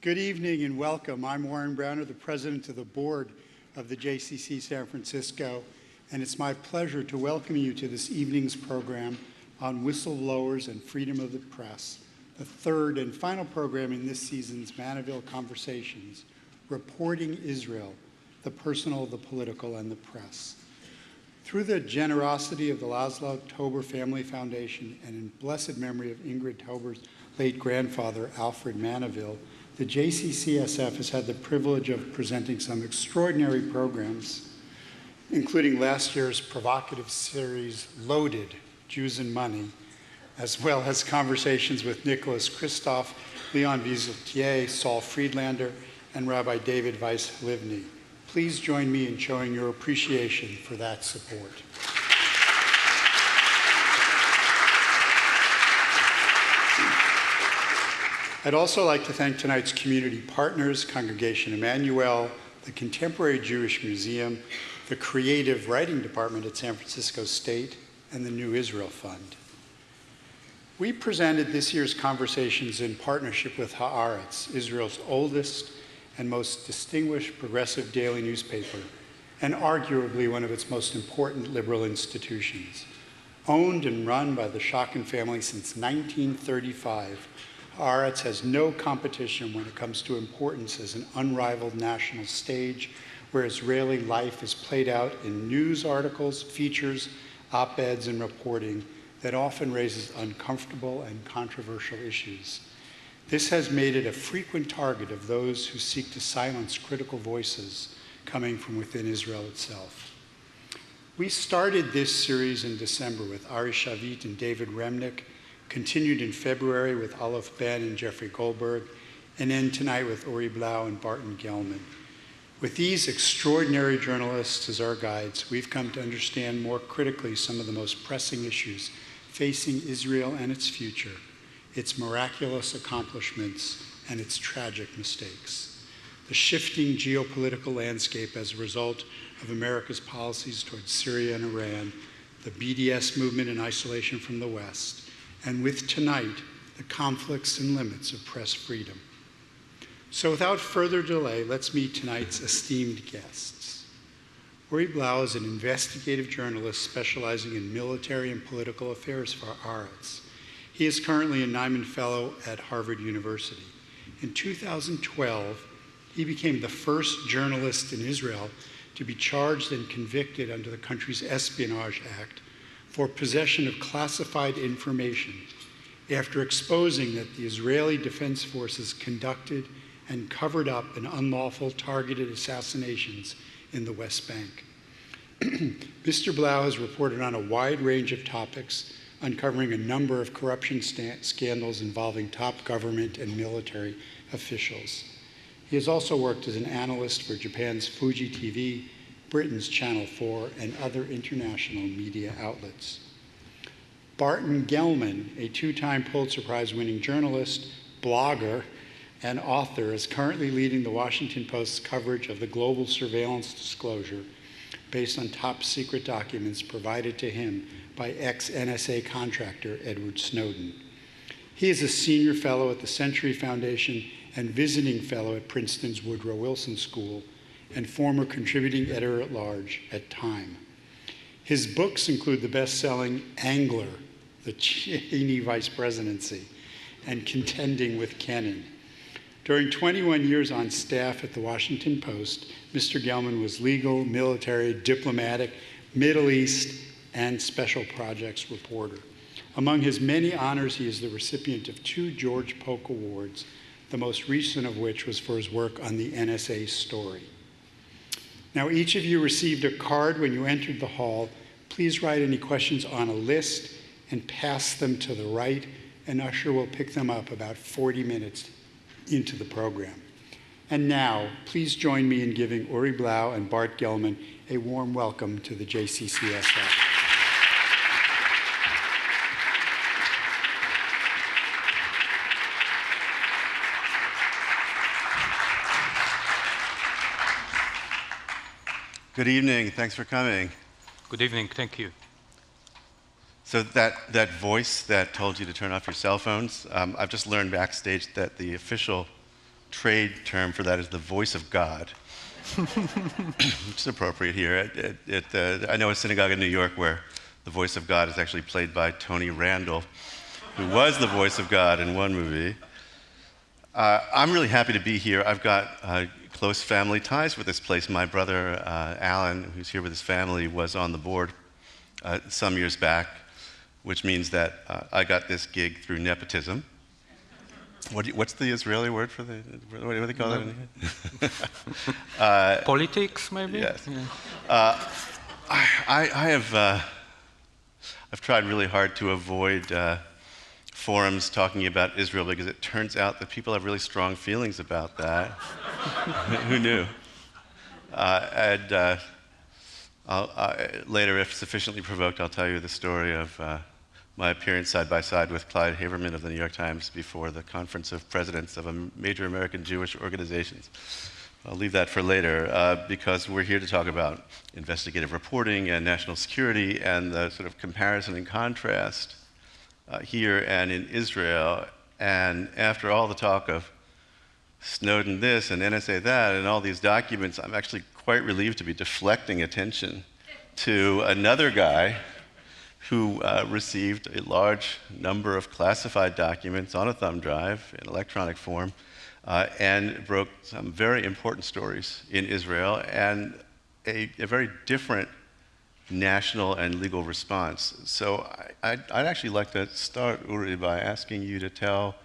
Good evening and welcome. I'm Warren Browner, the president of the board of the JCC San Francisco, and it's my pleasure to welcome you to this evening's program on whistleblowers and freedom of the press, the third and final program in this season's Manovill Conversations, Reporting Israel, the personal, the political, and the press. Through the generosity of the Laszlo Tauber Family Foundation and in blessed memory of Ingrid Tauber's late grandfather, Alfred Manovill, the JCCSF has had the privilege of presenting some extraordinary programs, including last year's provocative series, Loaded, Jews and Money, as well as conversations with Nicholas Kristof, Leon Wieseltier, Saul Friedlander, and Rabbi David Weiss-Livni. Please join me in showing your appreciation for that support. I'd also like to thank tonight's community partners, Congregation Emmanuel, the Contemporary Jewish Museum, the Creative Writing Department at San Francisco State, and the New Israel Fund. We presented this year's conversations in partnership with Haaretz, Israel's oldest and most distinguished progressive daily newspaper, and arguably one of its most important liberal institutions. Owned and run by the Shakin family since 1935, Haaretz has no competition when it comes to importance as an unrivaled national stage where Israeli life is played out in news articles, features, op-eds, and reporting that often raises uncomfortable and controversial issues. This has made it a frequent target of those who seek to silence critical voices coming from within Israel itself. We started this series in December with Ari Shavit and David Remnick, continued in February with Aleph Ben and Jeffrey Goldberg, and end tonight with Uri Blau and Barton Gelman. With these extraordinary journalists as our guides, we've come to understand more critically some of the most pressing issues facing Israel and its future, its miraculous accomplishments, and its tragic mistakes. The shifting geopolitical landscape as a result of America's policies towards Syria and Iran, the BDS movement in isolation from the West, and with tonight, the conflicts and limits of press freedom. So without further delay, let's meet tonight's esteemed guests. Uri Blau is an investigative journalist specializing in military and political affairs for Haaretz. He is currently a Nyman Fellow at Harvard University. In 2012, he became the first journalist in Israel to be charged and convicted under the country's Espionage Act for possession of classified information after exposing that the Israeli Defense Forces conducted and covered up an unlawful targeted assassinations in the West Bank. Mr. Blau has reported on a wide range of topics, uncovering a number of corruption scandals involving top government and military officials. He has also worked as an analyst for Japan's Fuji TV, Britain's Channel 4, and other international media outlets. Barton Gellman, a two-time Pulitzer Prize-winning journalist, blogger, and author, is currently leading the Washington Post's coverage of the global surveillance disclosure based on top-secret documents provided to him by ex-NSA contractor Edward Snowden. He is a senior fellow at the Century Foundation and visiting fellow at Princeton's Woodrow Wilson School, and former contributing editor-at-large at Time. His books include the best-selling Angler, the Cheney Vice Presidency, and Contending with Kennan. During 21 years on staff at the Washington Post, Mr. Gelman was legal, military, diplomatic, Middle East, and special projects reporter. Among his many honors, he is the recipient of 2 George Polk Awards, the most recent of which was for his work on the NSA story. Now, each of you received a card when you entered the hall. Please write any questions on a list and pass them to the right, and Usher will pick them up about 40 minutes into the program. And now, please join me in giving Uri Blau and Bart Gelman a warm welcome to the JCCSF. Good evening. Thanks for coming. Good evening. Thank you. So that voice that told you to turn off your cell phones, I've just learned backstage that the official trade term for that is the voice of God, which is appropriate here. I know a synagogue in New York where the voice of God is actually played by Tony Randall, who was the voice of God in one movie. I'm really happy to be here. I've got close family ties with this place. My brother, Alan, who's here with his family, was on the board some years back, which means that I got this gig through nepotism. What's the Israeli word for what do they call it? Politics, maybe? Yes. Yeah. I've tried really hard to avoid forums talking about Israel because it turns out that people have really strong feelings about that. Who knew? Later, if sufficiently provoked, I'll tell you the story of my appearance side by side with Clyde Haberman of the New York Times before the Conference of Presidents of major American Jewish organizations. I'll leave that for later because we're here to talk about investigative reporting and national security and the sort of comparison and contrast here and in Israel. And after all the talk of Snowden this and NSA that and all these documents, I'm actually quite relieved to be deflecting attention to another guy who received a large number of classified documents on a thumb drive in electronic form and broke some very important stories in Israel and a very different national and legal response. So I'd actually like to start, Uri, by asking you to tell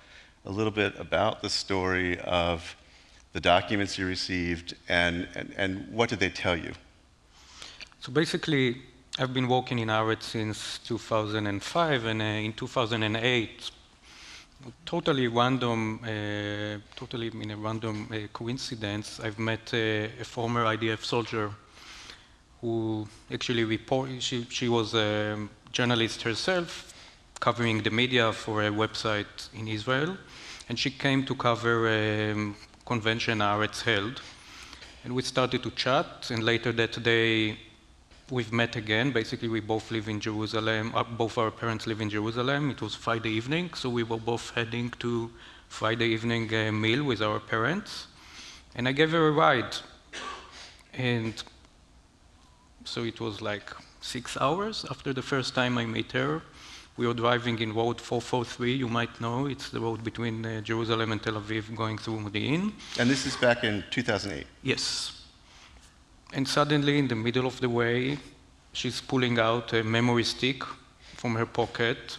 a little bit about the story of the documents you received and what did they tell you? So basically, I've been working in Haaretz since 2005, and in 2008, totally in a random coincidence, I've met a former IDF soldier who actually she was a journalist herself, covering the media for a website in Israel, and she came to cover a convention Haaretz held, and we started to chat, and later that day, we've met again. Basically, we both live in Jerusalem. Both our parents live in Jerusalem. It was Friday evening, so we were both heading to Friday evening meal with our parents. And I gave her a ride. And so it was like 6 hours after the first time I met her. We were driving in road 443, you might know. It's the road between Jerusalem and Tel Aviv going through Modi'in. And this is back in 2008? Yes. And suddenly, in the middle of the way, she's pulling out a memory stick from her pocket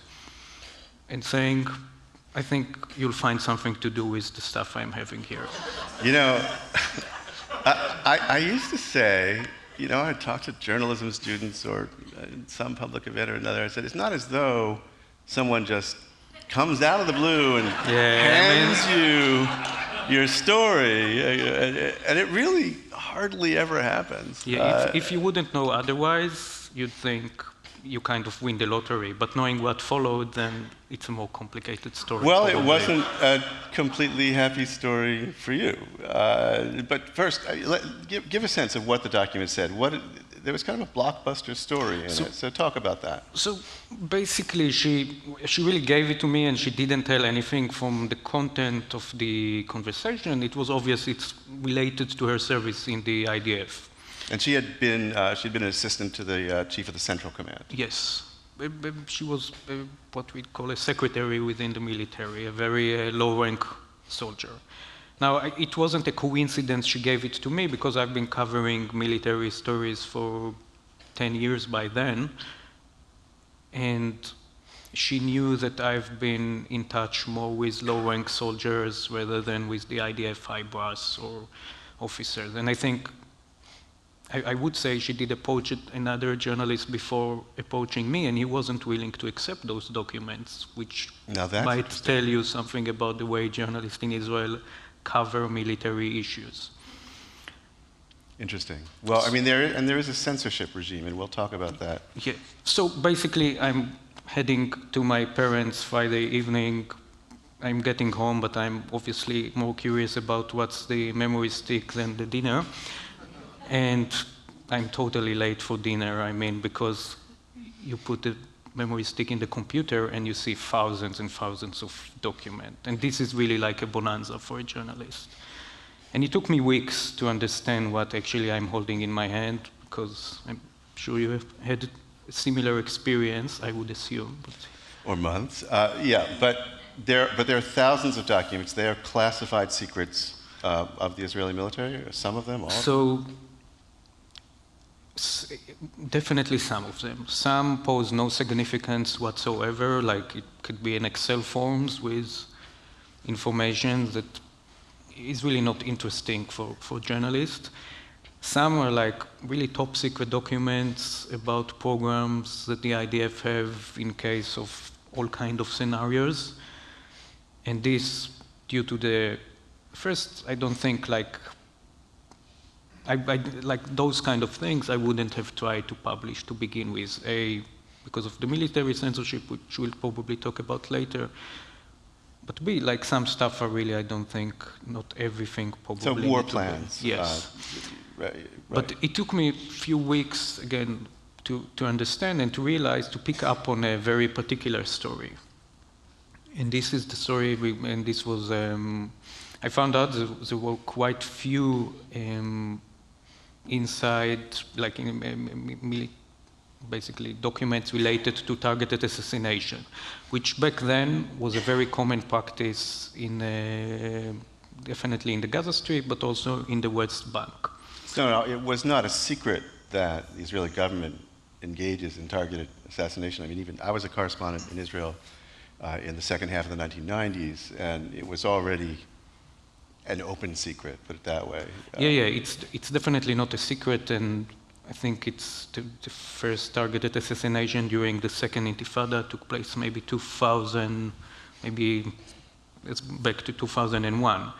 and saying, I think you'll find something to do with the stuff I'm having here. You know, I used to say, you know, I talked to journalism students or some public event or another, I said, it's not as though someone just comes out of the blue and hands you your story, and it really hardly ever happens. Yeah, if you wouldn't know otherwise, you'd think you kind of win the lottery, but knowing what followed, then it's a more complicated story. Well, probably. It wasn't a completely happy story for you. But first, give a sense of what the document said. There was kind of a blockbuster story in it, so talk about that. So basically, she really gave it to me, and she didn't tell anything from the content of the conversation. It was obvious it's related to her service in the IDF. And she'd been an assistant to the chief of the Central Command. Yes. She was what we'd call a secretary within the military, a very low-rank soldier. Now, it wasn't a coincidence she gave it to me, because I've been covering military stories for 10 years by then, and she knew that I've been in touch more with low-rank soldiers rather than with the IDF high brass or officers. And I think I would say she did approach another journalist before approaching me, and he wasn't willing to accept those documents, which might tell you something about the way journalists in Israel cover military issues. Interesting. Well, I mean, there is a censorship regime, and we'll talk about that. Yeah. So basically, I'm heading to my parents Friday evening. I'm getting home, but I'm obviously more curious about what's the memory stick than the dinner. And I'm totally late for dinner, because you put the memory stick in the computer and you see thousands and thousands of documents. And this is really like a bonanza for a journalist. And it took me weeks to understand what actually I'm holding in my hand, because I'm sure you have had a similar experience, I would assume. Or months. Yeah, but there are thousands of documents. They are classified secrets of the Israeli military, or some of them, all of them? So, definitely some of them. Some pose no significance whatsoever, like it could be an Excel forms with information that is really not interesting for journalists. Some are like really top secret documents about programs that the IDF have in case of all kind of scenarios. And this, due to the, first, I don't think like those kind of things I wouldn't have tried to publish to begin with. Because of the military censorship, which we'll probably talk about later. But B, like some stuff are really, I don't think, not everything probably. So war plans. Yes. Right. But it took me a few weeks, again, to understand and to realize, to pick up on a very particular story. And this is the story, and this was, I found out there were quite few inside, like basically documents related to targeted assassination, which back then was a very common practice in, definitely in the Gaza Strip, but also in the West Bank. No, it was not a secret that the Israeli government engages in targeted assassination. I mean, even I was a correspondent in Israel in the second half of the 1990s, and it was already an open secret, put it that way. Yeah, it's definitely not a secret, and I think it's the first targeted assassination during the second Intifada took place maybe 2000, maybe it's back to 2001.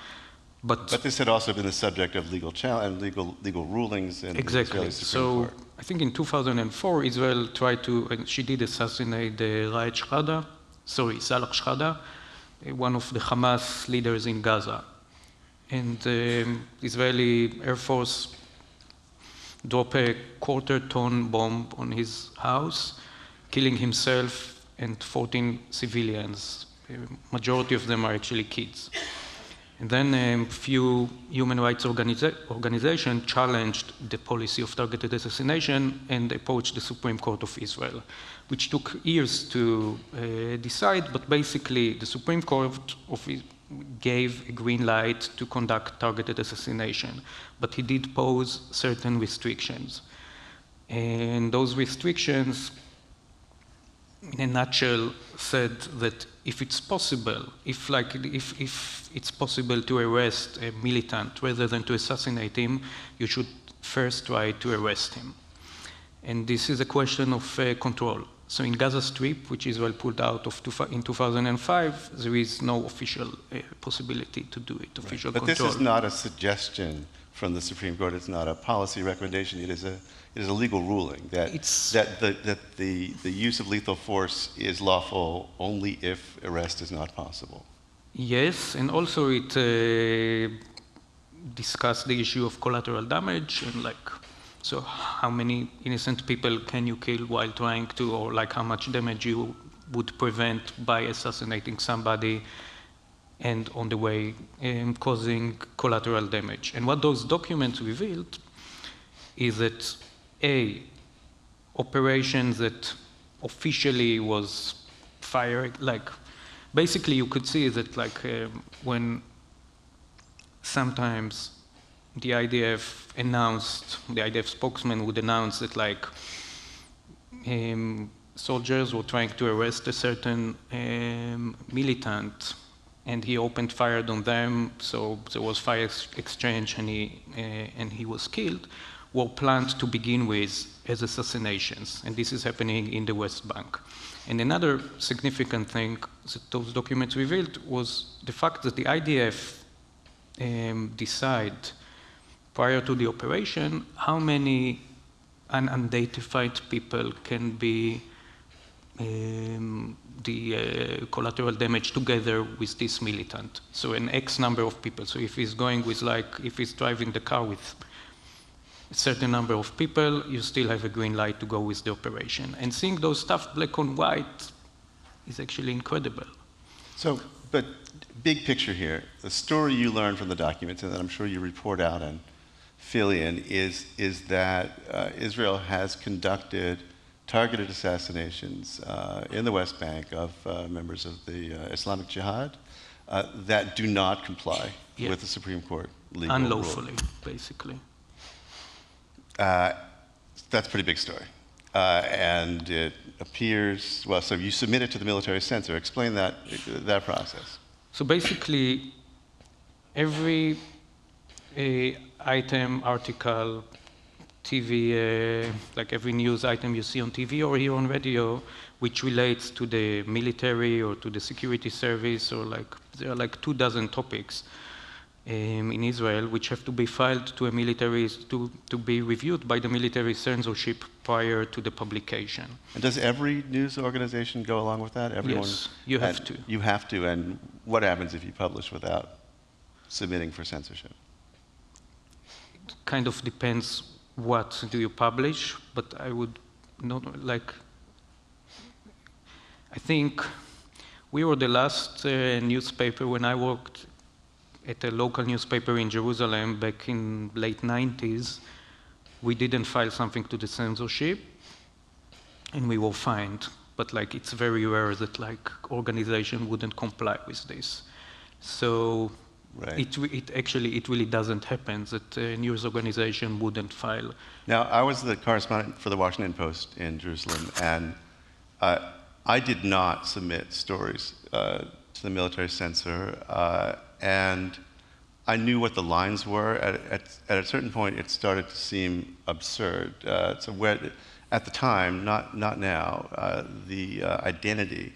But this had also been the subject of legal challenge, legal rulings in exactly. the Israeli Supreme Court. I think in 2004, Israel tried to, and she did assassinate the Salah Shehada, one of the Hamas leaders in Gaza. And the Israeli Air Force dropped a quarter-ton bomb on his house, killing himself and 14 civilians. Majority of them are actually kids. And then a few human rights organizations challenged the policy of targeted assassination and approached the Supreme Court of Israel, which took years to decide, but basically the Supreme Court gave a green light to conduct targeted assassination, but he did pose certain restrictions. And those restrictions, in a nutshell, said that if it's possible, if it's possible to arrest a militant rather than to assassinate him, you should first try to arrest him. And this is a question of control. So in Gaza Strip, which Israel pulled out of in 2005, there is no official possibility to do it, official control. But this is not a suggestion from the Supreme Court. It's not a policy recommendation. It is a legal ruling that the use of lethal force is lawful only if arrest is not possible. Yes, and also it discussed the issue of collateral damage and so how many innocent people can you kill while trying to, or like how much damage you would prevent by assassinating somebody and on the way causing collateral damage. And what those documents revealed is that operations that officially was fired, basically you could see that when sometimes the IDF spokesman would announce that soldiers were trying to arrest a certain militant and he opened fire on them, so there was fire exchange and he was killed, were planned to begin with as assassinations, and this is happening in the West Bank. And another significant thing that those documents revealed was the fact that the IDF decide prior to the operation how many unidentified people can be the collateral damage together with this militant. So an X number of people. So if he's going with if he's driving the car with a certain number of people, you still have a green light to go with the operation. And seeing those stuff black on white is actually incredible. So, but big picture here, the story you learn from the documents, and that I'm sure you report out and fill in, is that Israel has conducted targeted assassinations in the West Bank of members of the Islamic Jihad that do not comply with the Supreme Court legal unlawfully, rule. basically. That's a pretty big story. And it appears, well, so you submit it to the military censor. Explain that process. So basically, every item, article, TV, like every news item you see on TV or here on radio, which relates to the military or to the security service, or like, there are like 24 topics in Israel, which have to be filed to a military, to be reviewed by the military censorship prior to the publication. And does every news organization go along with that? Everyone? Yes, you have to. You have to, and what happens if you publish without submitting for censorship? It kind of depends what do you publish, but I would not, like, I think we were the last newspaper when I worked at a local newspaper in Jerusalem back in late 90s. We didn't file something to the censorship, and we were fined. But like, it's very rare that like organization wouldn't comply with this. So right. It really doesn't happen that a news organization wouldn't file. Now, I was the correspondent for the Washington Post in Jerusalem, and I did not submit stories to the military censor, and I knew what the lines were. At a certain point, it started to seem absurd. So at the time, not now, the identity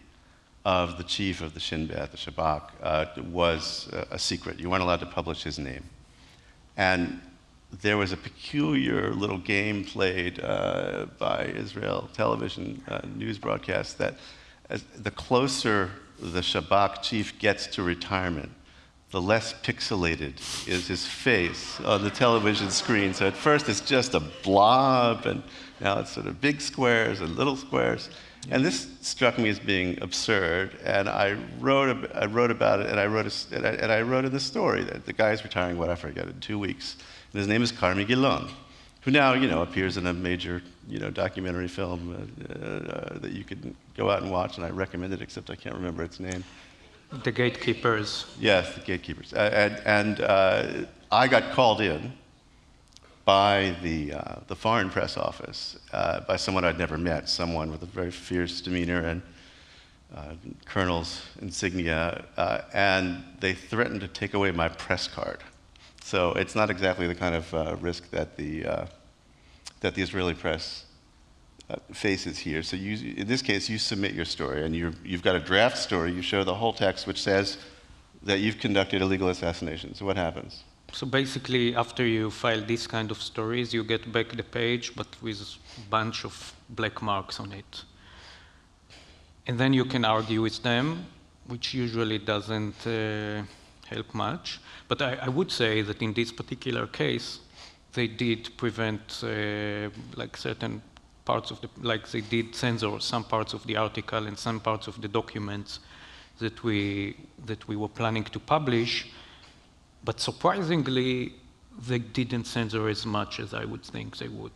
of the chief of the Shin Bet, the Shabak, was a secret. You weren't allowed to publish his name. And there was a peculiar little game played by Israel television news broadcasts that the closer the Shabak chief gets to retirement, the less pixelated is his face on the television screen. So at first it's just a blob, and now it's sort of big squares and little squares. And this struck me as being absurd, and I wrote about it, and I wrote in the story that the guy's retiring, what I forget, in 2 weeks. And his name is Carmi Gilon, who now, appears in a major, documentary film that you could go out and watch, and I recommend it, except I can't remember its name. The Gatekeepers. Yes, the Gatekeepers. And I got called in by the Foreign Press Office, by someone I'd never met, someone with a very fierce demeanor and colonel's insignia, and they threatened to take away my press card. So it's not exactly the kind of risk that the Israeli press faces here. So in this case, you submit your story, and you've got a draft story. You show the whole text, which says that you've conducted illegal assassinations. So what happens? So basically, after you file these kind of stories, you get back the page, but with a bunch of black marks on it. And then you can argue with them, which usually doesn't help much. But I would say that in this particular case, they did prevent like certain parts of like they did censor some parts of the article and some parts of the documents that we were planning to publish. But surprisingly, they didn't censor as much as I would think they would.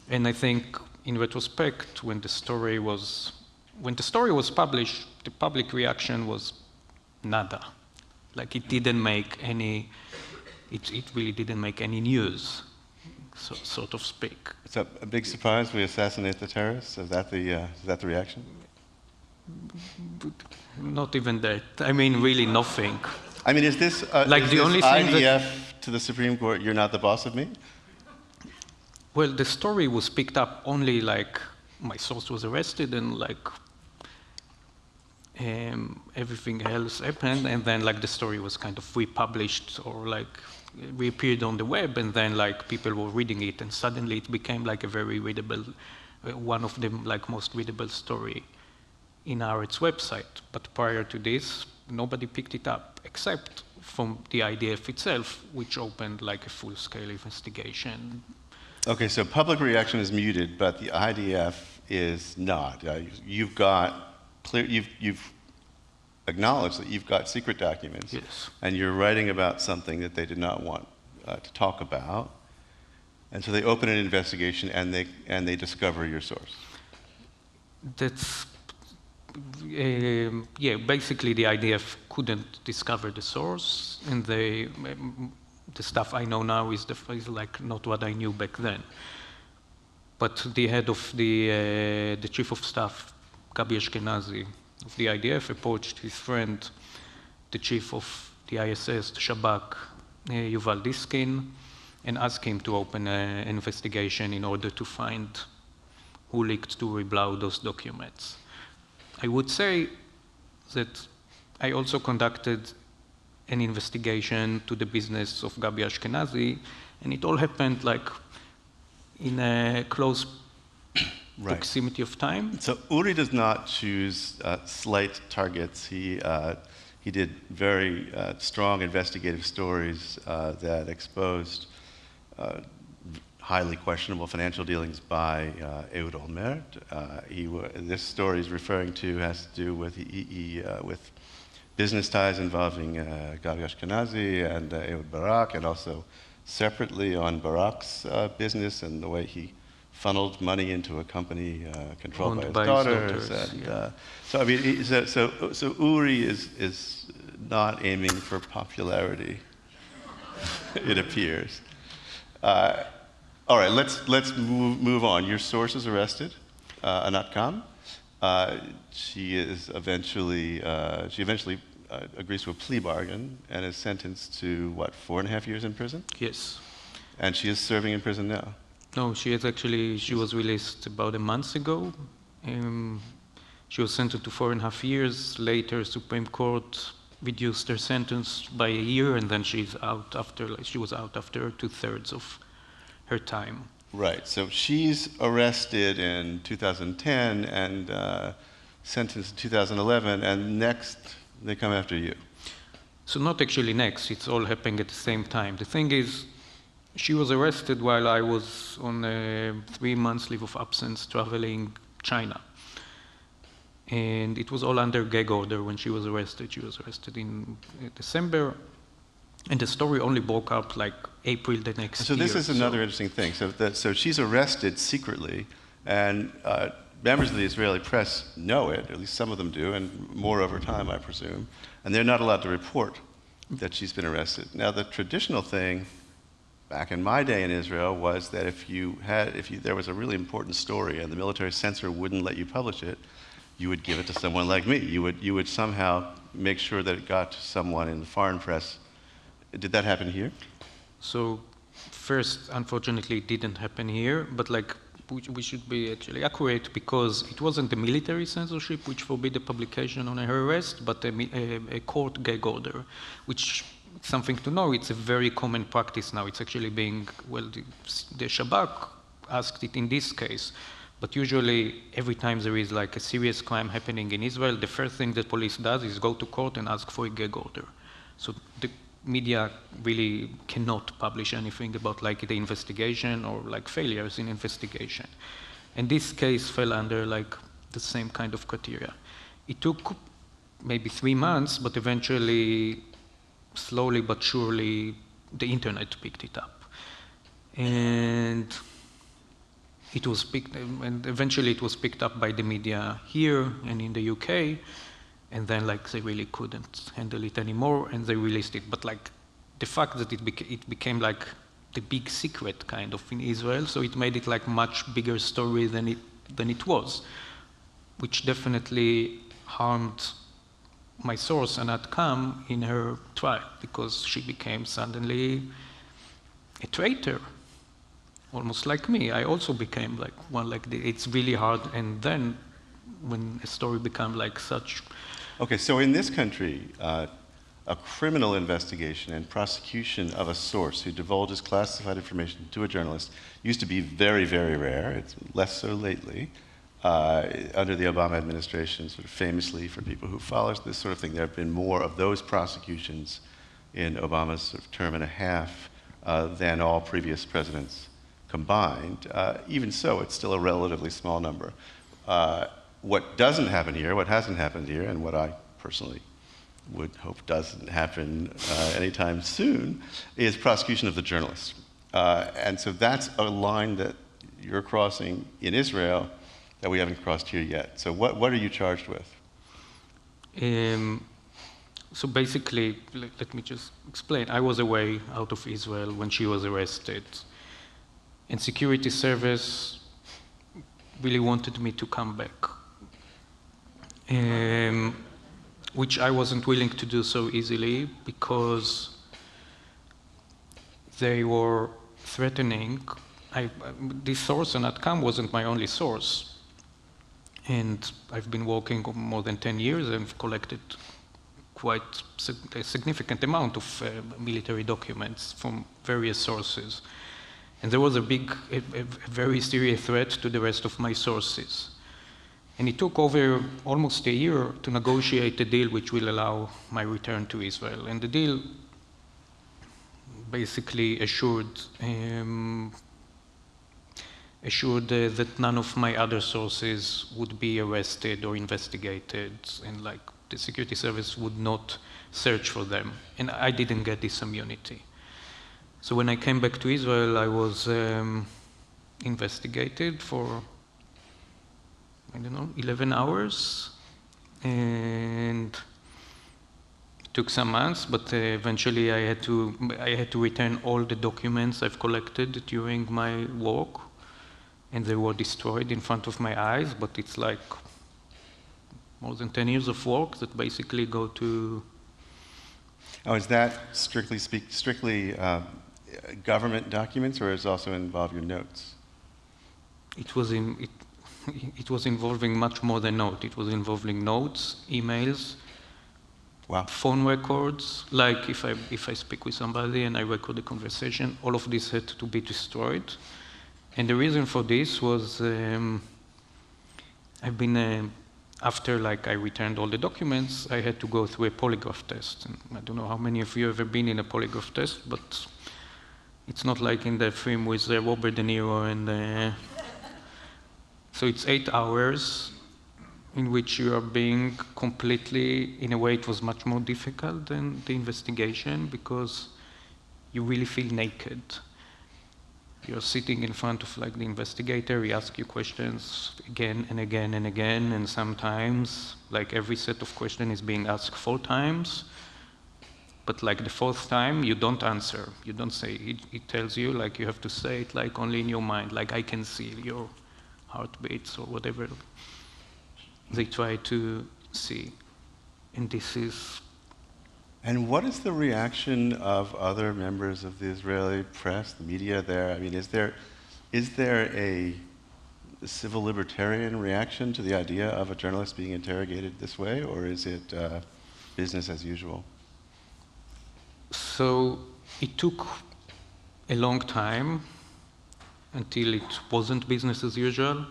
And I think, in retrospect, when the story was published, the public reaction was nada. Like it didn't make any. It really didn't make any news, so to speak. It's a big surprise we assassinate the terrorists. Is that the reaction? Not even that. I mean, really nothing. I mean, is this like is the this only thing IDF to the Supreme Court? You're not the boss of me. Well, the story was picked up only like my source was arrested and like everything else happened, and then like the story was kind of republished or like reappeared on the web, and then like people were reading it, and suddenly it became like a very readable, one of the like most readable story in our website. But prior to this, nobody picked it up except from the IDF itself, which opened like a full-scale investigation Okay, so public reaction is muted, but the IDF is not. You've got clear. You've acknowledged that you've got secret documents, Yes. and you're writing about something that they did not want to talk about, and so they open an investigation and they discover your source. That's yeah. Basically, the IDF couldn't discover the source, and the stuff I know now is like not what I knew back then. But the head of the chief of staff, Gabi Ashkenazi, of the IDF, approached his friend, the chief of the ISS, the Shabak, Yuval Diskin, and asked him to open an investigation in order to find who leaked to Uri Blau those documents. I would say that I also conducted an investigation to the business of Gabi Ashkenazi, and it all happened like in a close proximity of time. So Uri does not choose slight targets. He did very strong investigative stories that exposed highly questionable financial dealings by Ehud Olmert. This story is referring to has to do with with business ties involving Gabi Ashkenazi and Ehud Barak, and also separately on Barak's business and the way he funneled money into a company controlled Owned by his daughters. And, yeah. so I mean, so Uri is not aiming for popularity. It appears. All right, let's move on. Your source is arrested, Anat Kam. She eventually agrees to a plea bargain and is sentenced to what, 4.5 years in prison? Yes. And she is serving in prison now. No, she was released about a month ago. She was sentenced to 4.5 years. Later, Supreme Court reduced her sentence by a year, and then she was out after 2/3 of her time. Right. So she's arrested in 2010 and sentenced in 2011, and next they come after you. So not actually next. It's all happening at the same time. The thing is, she was arrested while I was on a 3 months leave of absence traveling China. And it was all under gag order when she was arrested. She was arrested in December. And the story only broke up like April the next year. So this is another interesting thing. So she's arrested secretly, and members of the Israeli press know it, at least some of them do, and more over time, I presume. And they're not allowed to report that she's been arrested. Now, the traditional thing back in my day in Israel was that if there was a really important story and the military censor wouldn't let you publish it, you would give it to someone like me. You would somehow make sure that it got to someone in the foreign press. Did that happen here? So first, unfortunately, it didn't happen here, but like we should be actually accurate because it wasn't the military censorship which forbid the publication on her arrest, but a court gag order, which something to know, it's a very common practice now. It's actually being, well, the Shabak asked it in this case, but usually every time there is like a serious crime happening in Israel, the first thing that police does is go to court and ask for a gag order. So the media really cannot publish anything about like the investigation or like failures in investigation. And this case fell under like the same kind of criteria. It took maybe 3 months, but eventually, slowly but surely, the internet picked it up. And eventually it was picked up by the media here and in the UK. And then, like, they really couldn't handle it anymore, and they released it. But, like, the fact that it became, like, the big secret, kind of, in Israel, so it made it, like, much bigger story than it was, which definitely harmed my source, Anat Kam, in her trial, because she became suddenly a traitor, almost like me. I also became, like, one like it's really hard, and then when a story becomes, like, such... Okay, so in this country, a criminal investigation and prosecution of a source who divulges classified information to a journalist used to be very, very rare. It's less so lately. Under the Obama administration, sort of famously for people who follow this sort of thing, there have been more of those prosecutions in Obama's sort of term and a half than all previous presidents combined. Even so, it's still a relatively small number. What doesn't happen here, what hasn't happened here, and what I personally would hope doesn't happen anytime soon, is prosecution of the journalists. And so that's a line that you're crossing in Israel that we haven't crossed here yet. So what are you charged with? So basically, let me just explain. I was away out of Israel when she was arrested. And security service really wanted me to come back, which I wasn't willing to do so easily because they were threatening. This source on Atcam wasn't my only source. And I've been working more than 10 years and collected quite a significant amount of military documents from various sources. And there was a very serious threat to the rest of my sources. And it took over almost a year to negotiate a deal which will allow my return to Israel. And the deal basically assured that none of my other sources would be arrested or investigated, and like the security service would not search for them. And I didn't get this immunity. So when I came back to Israel, I was investigated for, 11 hours, and it took some months, but eventually I had to return all the documents I've collected during my work, and they were destroyed in front of my eyes, but it's like more than 10 years of work that basically go to... Oh, is that strictly government documents, or does it also involve your notes? It was involving much more than notes. It was involving notes, emails, wow, phone records. Like if I speak with somebody and I record a conversation, all of this had to be destroyed. And the reason for this was I've been after I returned all the documents, I had to go through a polygraph test. And I don't know how many of you have ever been in a polygraph test, but it's not like in the film with Robert De Niro and so it's 8 hours in which you are being completely, in a way it was much more difficult than the investigation because you really feel naked. You're sitting in front of the investigator, he asks you questions again and again and again, and sometimes every set of questions is being asked 4 times, but the 4th time you don't answer, you don't say, he tells you you have to say it only in your mind, I can see your heartbeats or whatever they try to see. And this is... And what is the reaction of other members of the Israeli press, the media there? I mean, is there a civil libertarian reaction to the idea of a journalist being interrogated this way, or is it business as usual? So it took a long time until it wasn't business as usual.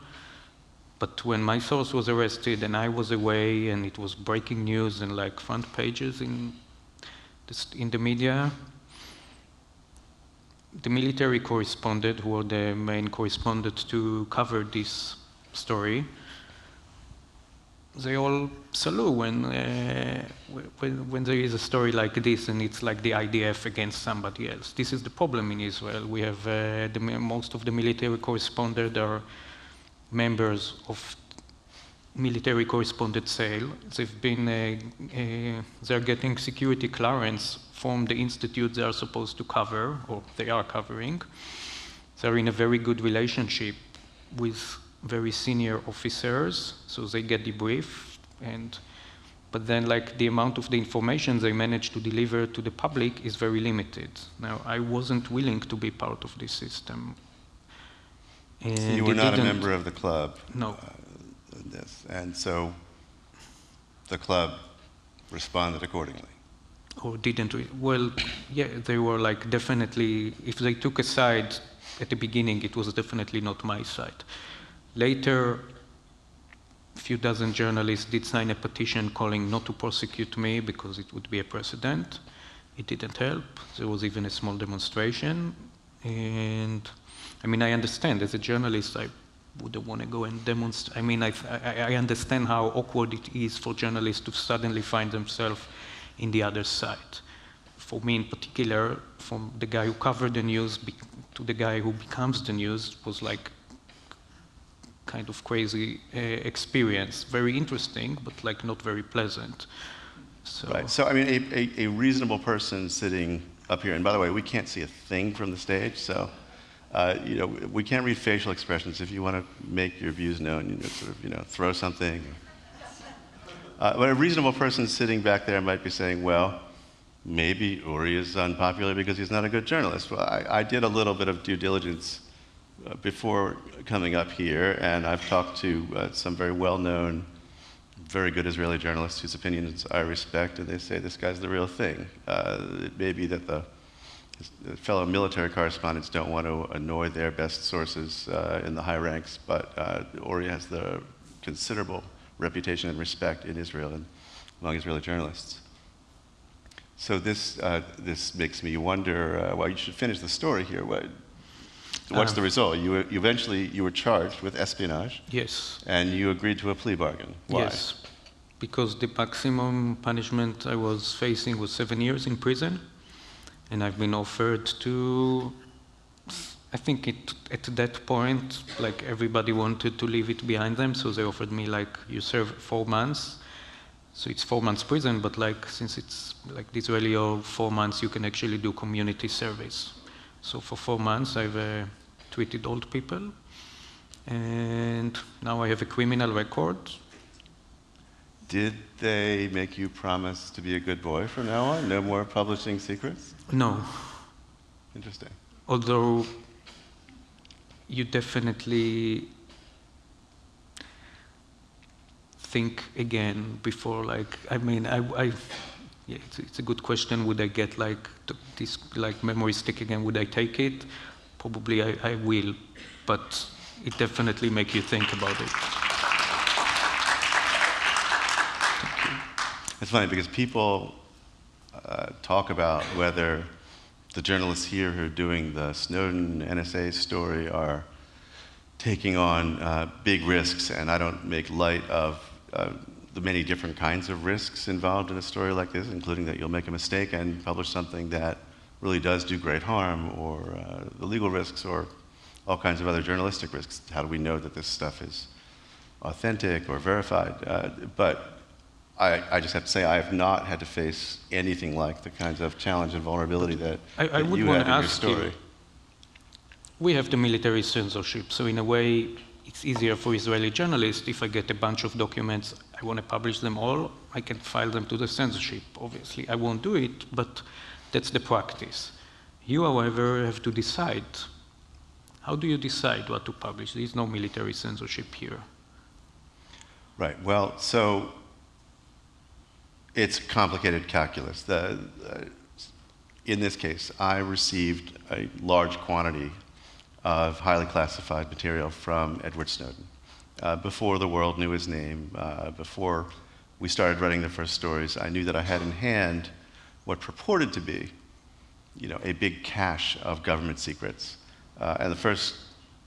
But when my source was arrested and I was away and it was breaking news and front pages in the media, the military correspondent, who were the main correspondent to cover this story, they all salute when there is a story like this and it's the IDF against somebody else. This is the problem in Israel. We have most of the military correspondents are members of military correspondent sale. They've been, they're getting security clearance from the institute they are supposed to cover, or they are covering. They're in a very good relationship with very senior officers, so they get debriefed, but then the amount of the information they manage to deliver to the public is very limited. Now, I wasn't willing to be part of this system. And so you were not a member of the club? No. And so the club responded accordingly? Or didn't? Well, yeah, they were definitely, if they took a side at the beginning, it was definitely not my side. Later, a few dozen journalists did sign a petition calling not to prosecute me because it would be a precedent. It didn't help. There was even a small demonstration. And I mean, I understand, as a journalist, I wouldn't want to go and demonstrate. I mean, I understand how awkward it is for journalists to suddenly find themselves in the other side. For me in particular, from the guy who covered the news to the guy who becomes the news, was like kind of crazy experience. Very interesting, but like not very pleasant. So. Right. So I mean, a reasonable person sitting up here, and by the way, we can't see a thing from the stage, so you know, we can't read facial expressions. If you want to make your views known, you sort of, you know, throw something. But a reasonable person sitting back there might be saying, well, maybe Uri is unpopular because he's not a good journalist. Well, I did a little bit of due diligence before coming up here, and I've talked to some very well-known, very good Israeli journalists whose opinions I respect, and they say this guy's the real thing. It may be that the fellow military correspondents don't want to annoy their best sources in the high ranks, but Uri has the considerable reputation and respect in Israel and among Israeli journalists. So this makes me wonder, well, you should finish the story here. What's the result? You eventually were charged with espionage. Yes. And you agreed to a plea bargain. Why? Yes, because the maximum punishment I was facing was 7 years in prison, and I've been offered to, I think at that point, like everybody wanted to leave it behind them, so they offered me like, you serve 4 months, so it's 4 months prison, but like since it's like the Israeli law, 4 months you can actually do community service. So for 4 months I've treated old people, and now I have a criminal record. Did they make you promise to be a good boy from now on? No more publishing secrets? No. Interesting. Although you definitely think again before, like, I mean, yeah, it's a good question. Would I get like this like memory stick again? Would I take it? Probably I will, but it definitely makes you think about it. It's funny because people talk about whether the journalists here who are doing the Snowden NSA story are taking on big risks, and I don't make light of the many different kinds of risks involved in a story like this, including that you'll make a mistake and publish something that really does do great harm, or the legal risks, or all kinds of other journalistic risks. How do we know that this stuff is authentic or verified? But I just have to say I have not had to face anything like the kinds of challenge and vulnerability that you had in your story. We have the military censorship, so in a way it's easier for Israeli journalists. If I get a bunch of documents, I want to publish them all, I can file them to the censorship. Obviously, I won't do it, but that's the practice. You, however, have to decide. How do you decide what to publish? There is no military censorship here. Right. Well, so it's complicated calculus. In this case, I received a large quantity of highly classified material from Edward Snowden. Before the world knew his name, before we started writing the first stories, I knew that I had in hand what purported to be, you know, a big cache of government secrets. And the first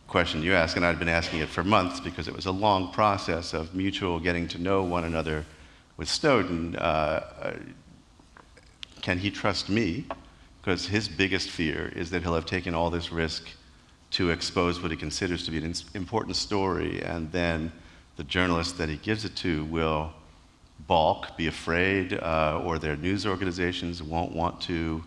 question you asked, and I'd been asking it for months because it was a long process of mutual getting to know one another with Snowden, can he trust me? Because his biggest fear is that he'll have taken all this risk to expose what he considers to be an important story, and then the journalist that he gives it to will balk, be afraid, or their news organizations won't want to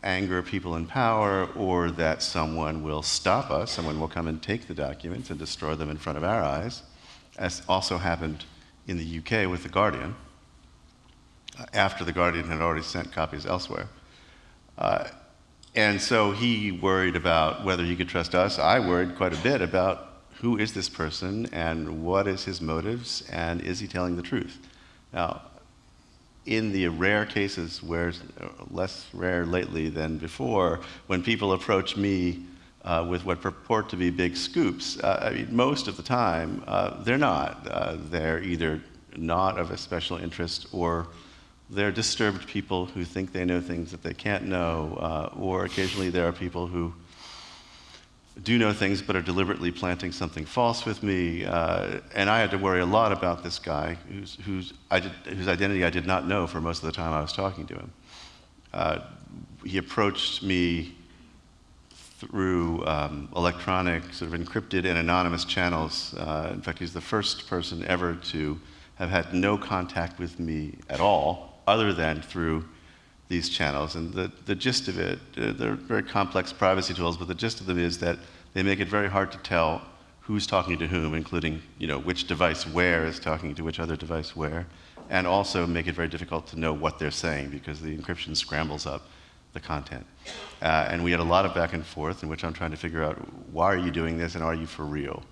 anger people in power, or that someone will stop us, someone will come and take the documents and destroy them in front of our eyes, as also happened in the UK with The Guardian, after The Guardian had already sent copies elsewhere. And so he worried about whether he could trust us. I worried quite a bit about who is this person and what is his motives and is he telling the truth. Now, in the rare cases where, less rare lately than before, when people approach me with what purport to be big scoops, I mean, most of the time, they're not. They're either not of a special interest, or they're disturbed people who think they know things that they can't know, or occasionally there are people who do know things but are deliberately planting something false with me. And I had to worry a lot about this guy whose identity I did not know for most of the time I was talking to him. He approached me through electronic, sort of encrypted and anonymous channels. In fact, he's the first person ever to have had no contact with me at all, other than through these channels. And the gist of it, they're very complex privacy tools, but the gist of them is that they make it very hard to tell who's talking to whom, including which device where is talking to which other device where, and also make it very difficult to know what they're saying because the encryption scrambles up the content. And we had a lot of back and forth in which I'm trying to figure out, why are you doing this and are you for real?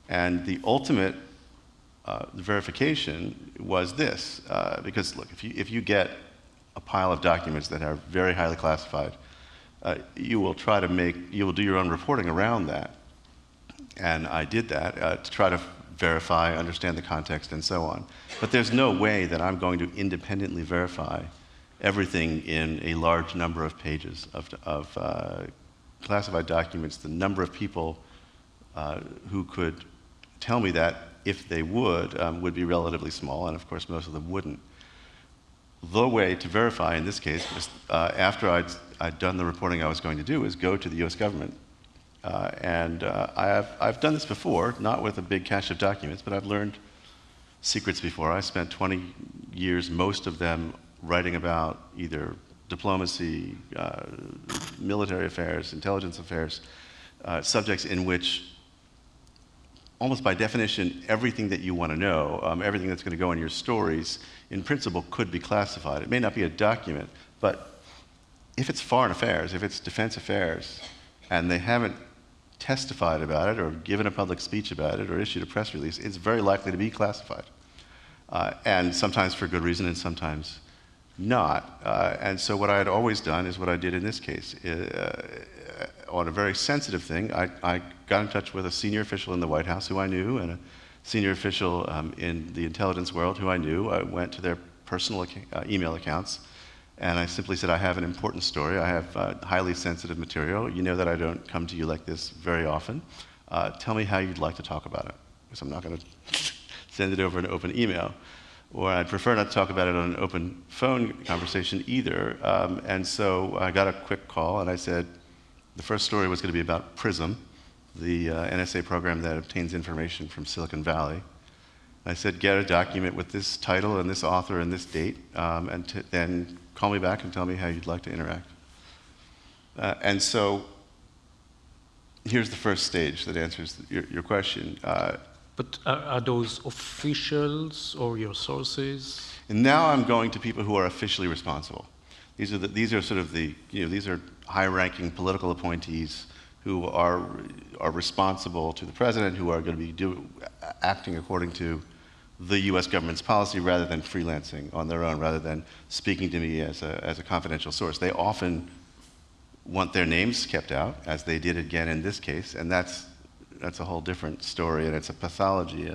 And the ultimate verification was this, because look, if you get a pile of documents that are very highly classified, you will do your own reporting around that. And I did that to try to verify, understand the context, and so on. But there's no way that I'm going to independently verify everything in a large number of pages of classified documents. The number of people who could tell me that, if they would be relatively small, and of course most of them wouldn't. The way to verify in this case was, after I'd done the reporting I was going to do, is go to the U.S. government. I've done this before, not with a big cache of documents, but I've learned secrets before. I spent 20 years, most of them, writing about either diplomacy, military affairs, intelligence affairs, subjects in which, almost by definition, everything that you want to know, everything that's going to go in your stories, in principle, could be classified. It may not be a document, but if it's foreign affairs, if it's defense affairs, and they haven't testified about it or given a public speech about it or issued a press release, it's very likely to be classified. And sometimes for good reason and sometimes not. And so what I had always done is what I did in this case. On a very sensitive thing, I got in touch with a senior official in the White House who I knew, and a senior official in the intelligence world who I knew. I went to their personal email accounts, and I simply said, I have an important story. I have highly sensitive material. You know that I don't come to you like this very often. Tell me how you'd like to talk about it, because I'm not going to send it over an open email. Or I'd prefer not to talk about it on an open phone conversation either. And so I got a quick call, and I said, the first story was going to be about PRISM, the NSA program that obtains information from Silicon Valley. I said, get a document with this title and this author and this date, and then call me back and tell me how you'd like to interact. And so here's the first stage that answers your question. But are those officials or your sources? And now I'm going to people who are officially responsible. These are sort of these are high-ranking political appointees who are responsible to the president, who are going to be acting according to the U.S. government's policy rather than freelancing on their own, rather than speaking to me as a confidential source. They often want their names kept out, as they did again in this case, and that's a whole different story, and it's a pathology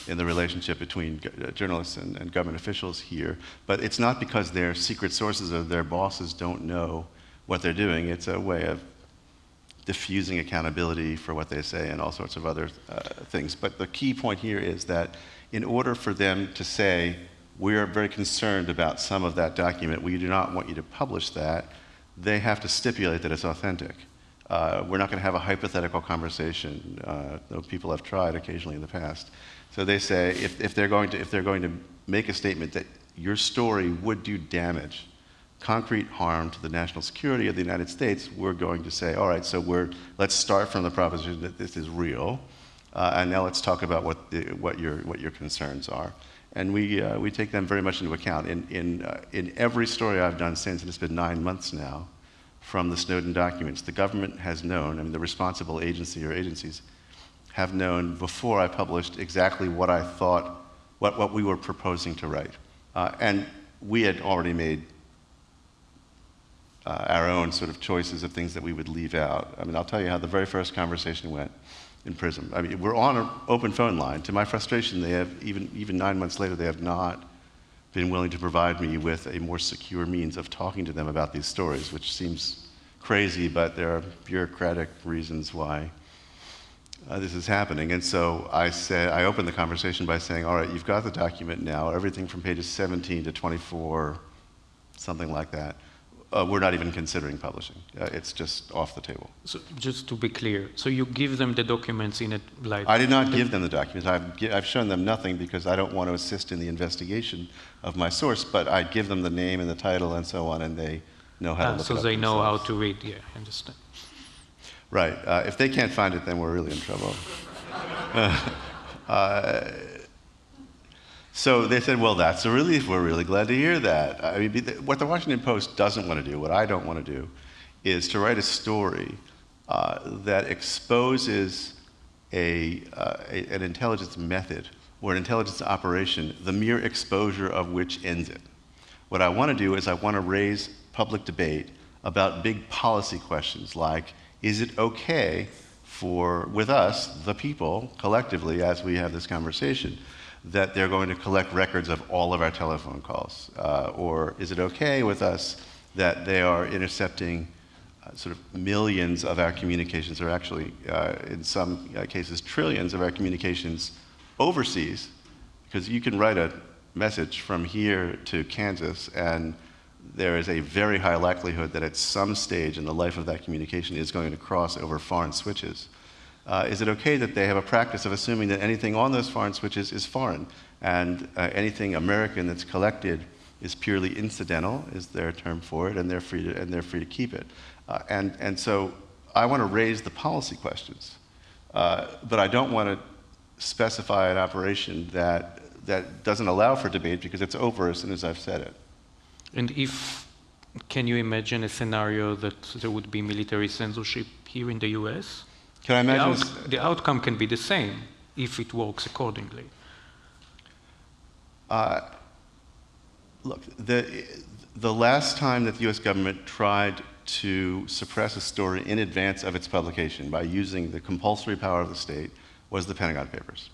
in the relationship between journalists and government officials here. But it's not because they're secret sources or their bosses don't know what they're doing. It's a way of diffusing accountability for what they say and all sorts of other things. But the key point here is that in order for them to say, we're very concerned about some of that document, we do not want you to publish that, they have to stipulate that it's authentic. We're not going to have a hypothetical conversation, though people have tried occasionally in the past. So they say, if they're going to make a statement that your story would do damage, concrete harm to the national security of the United States, we're going to say, all right, so let's start from the proposition that this is real, and now let's talk about what your concerns are. And we take them very much into account. In every story I've done since, and it's been 9 months now, from the Snowden documents, the government has known, I mean the responsible agency or agencies have known before I published exactly what I thought, what we were proposing to write. And we had already made our own sort of choices of things that we would leave out. I mean, I'll tell you how the very first conversation went in PRISM. I mean, we're on an open phone line. To my frustration, they have, even 9 months later, they have not been willing to provide me with a more secure means of talking to them about these stories, which seems crazy, but there are bureaucratic reasons why this is happening. And so I opened the conversation by saying, all right, you've got the document now, everything from pages 17 to 24, something like that. We're not even considering publishing. It's just off the table. So just to be clear, so you give them the documents in a like... I did not give them the documents. I've shown them nothing because I don't want to assist in the investigation of my source, but I give them the name and the title and so on, and they know how to look it up. So they know how themselves. to read, yeah, I understand. Right. If they can't find it, then we're really in trouble. So they said, well, that's a relief. We're really glad to hear that. I mean, what the Washington Post doesn't want to do, what I don't want to do, is to write a story that exposes an intelligence method or an intelligence operation, the mere exposure of which ends it. What I want to do is I want to raise public debate about big policy questions like, is it okay with us, the people, collectively, as we have this conversation, that they're going to collect records of all of our telephone calls? Or is it okay with us that they are intercepting sort of millions of our communications, or actually, in some cases, trillions of our communications overseas? Because you can write a message from here to Kansas, and there is a very high likelihood that at some stage in the life of that communication is going to cross over foreign switches. Is it okay that they have a practice of assuming that anything on those foreign switches is foreign, and anything American that's collected is purely incidental, is their term for it, and they're free to keep it? And so I want to raise the policy questions, but I don't want to specify an operation that doesn't allow for debate because it's over as soon as I've said it. And can you imagine a scenario that there would be military censorship here in the U.S.? Can I imagine the outcome can be the same if it works accordingly. Look, the last time that the U.S. government tried to suppress a story in advance of its publication by using the compulsory power of the state was the Pentagon Papers,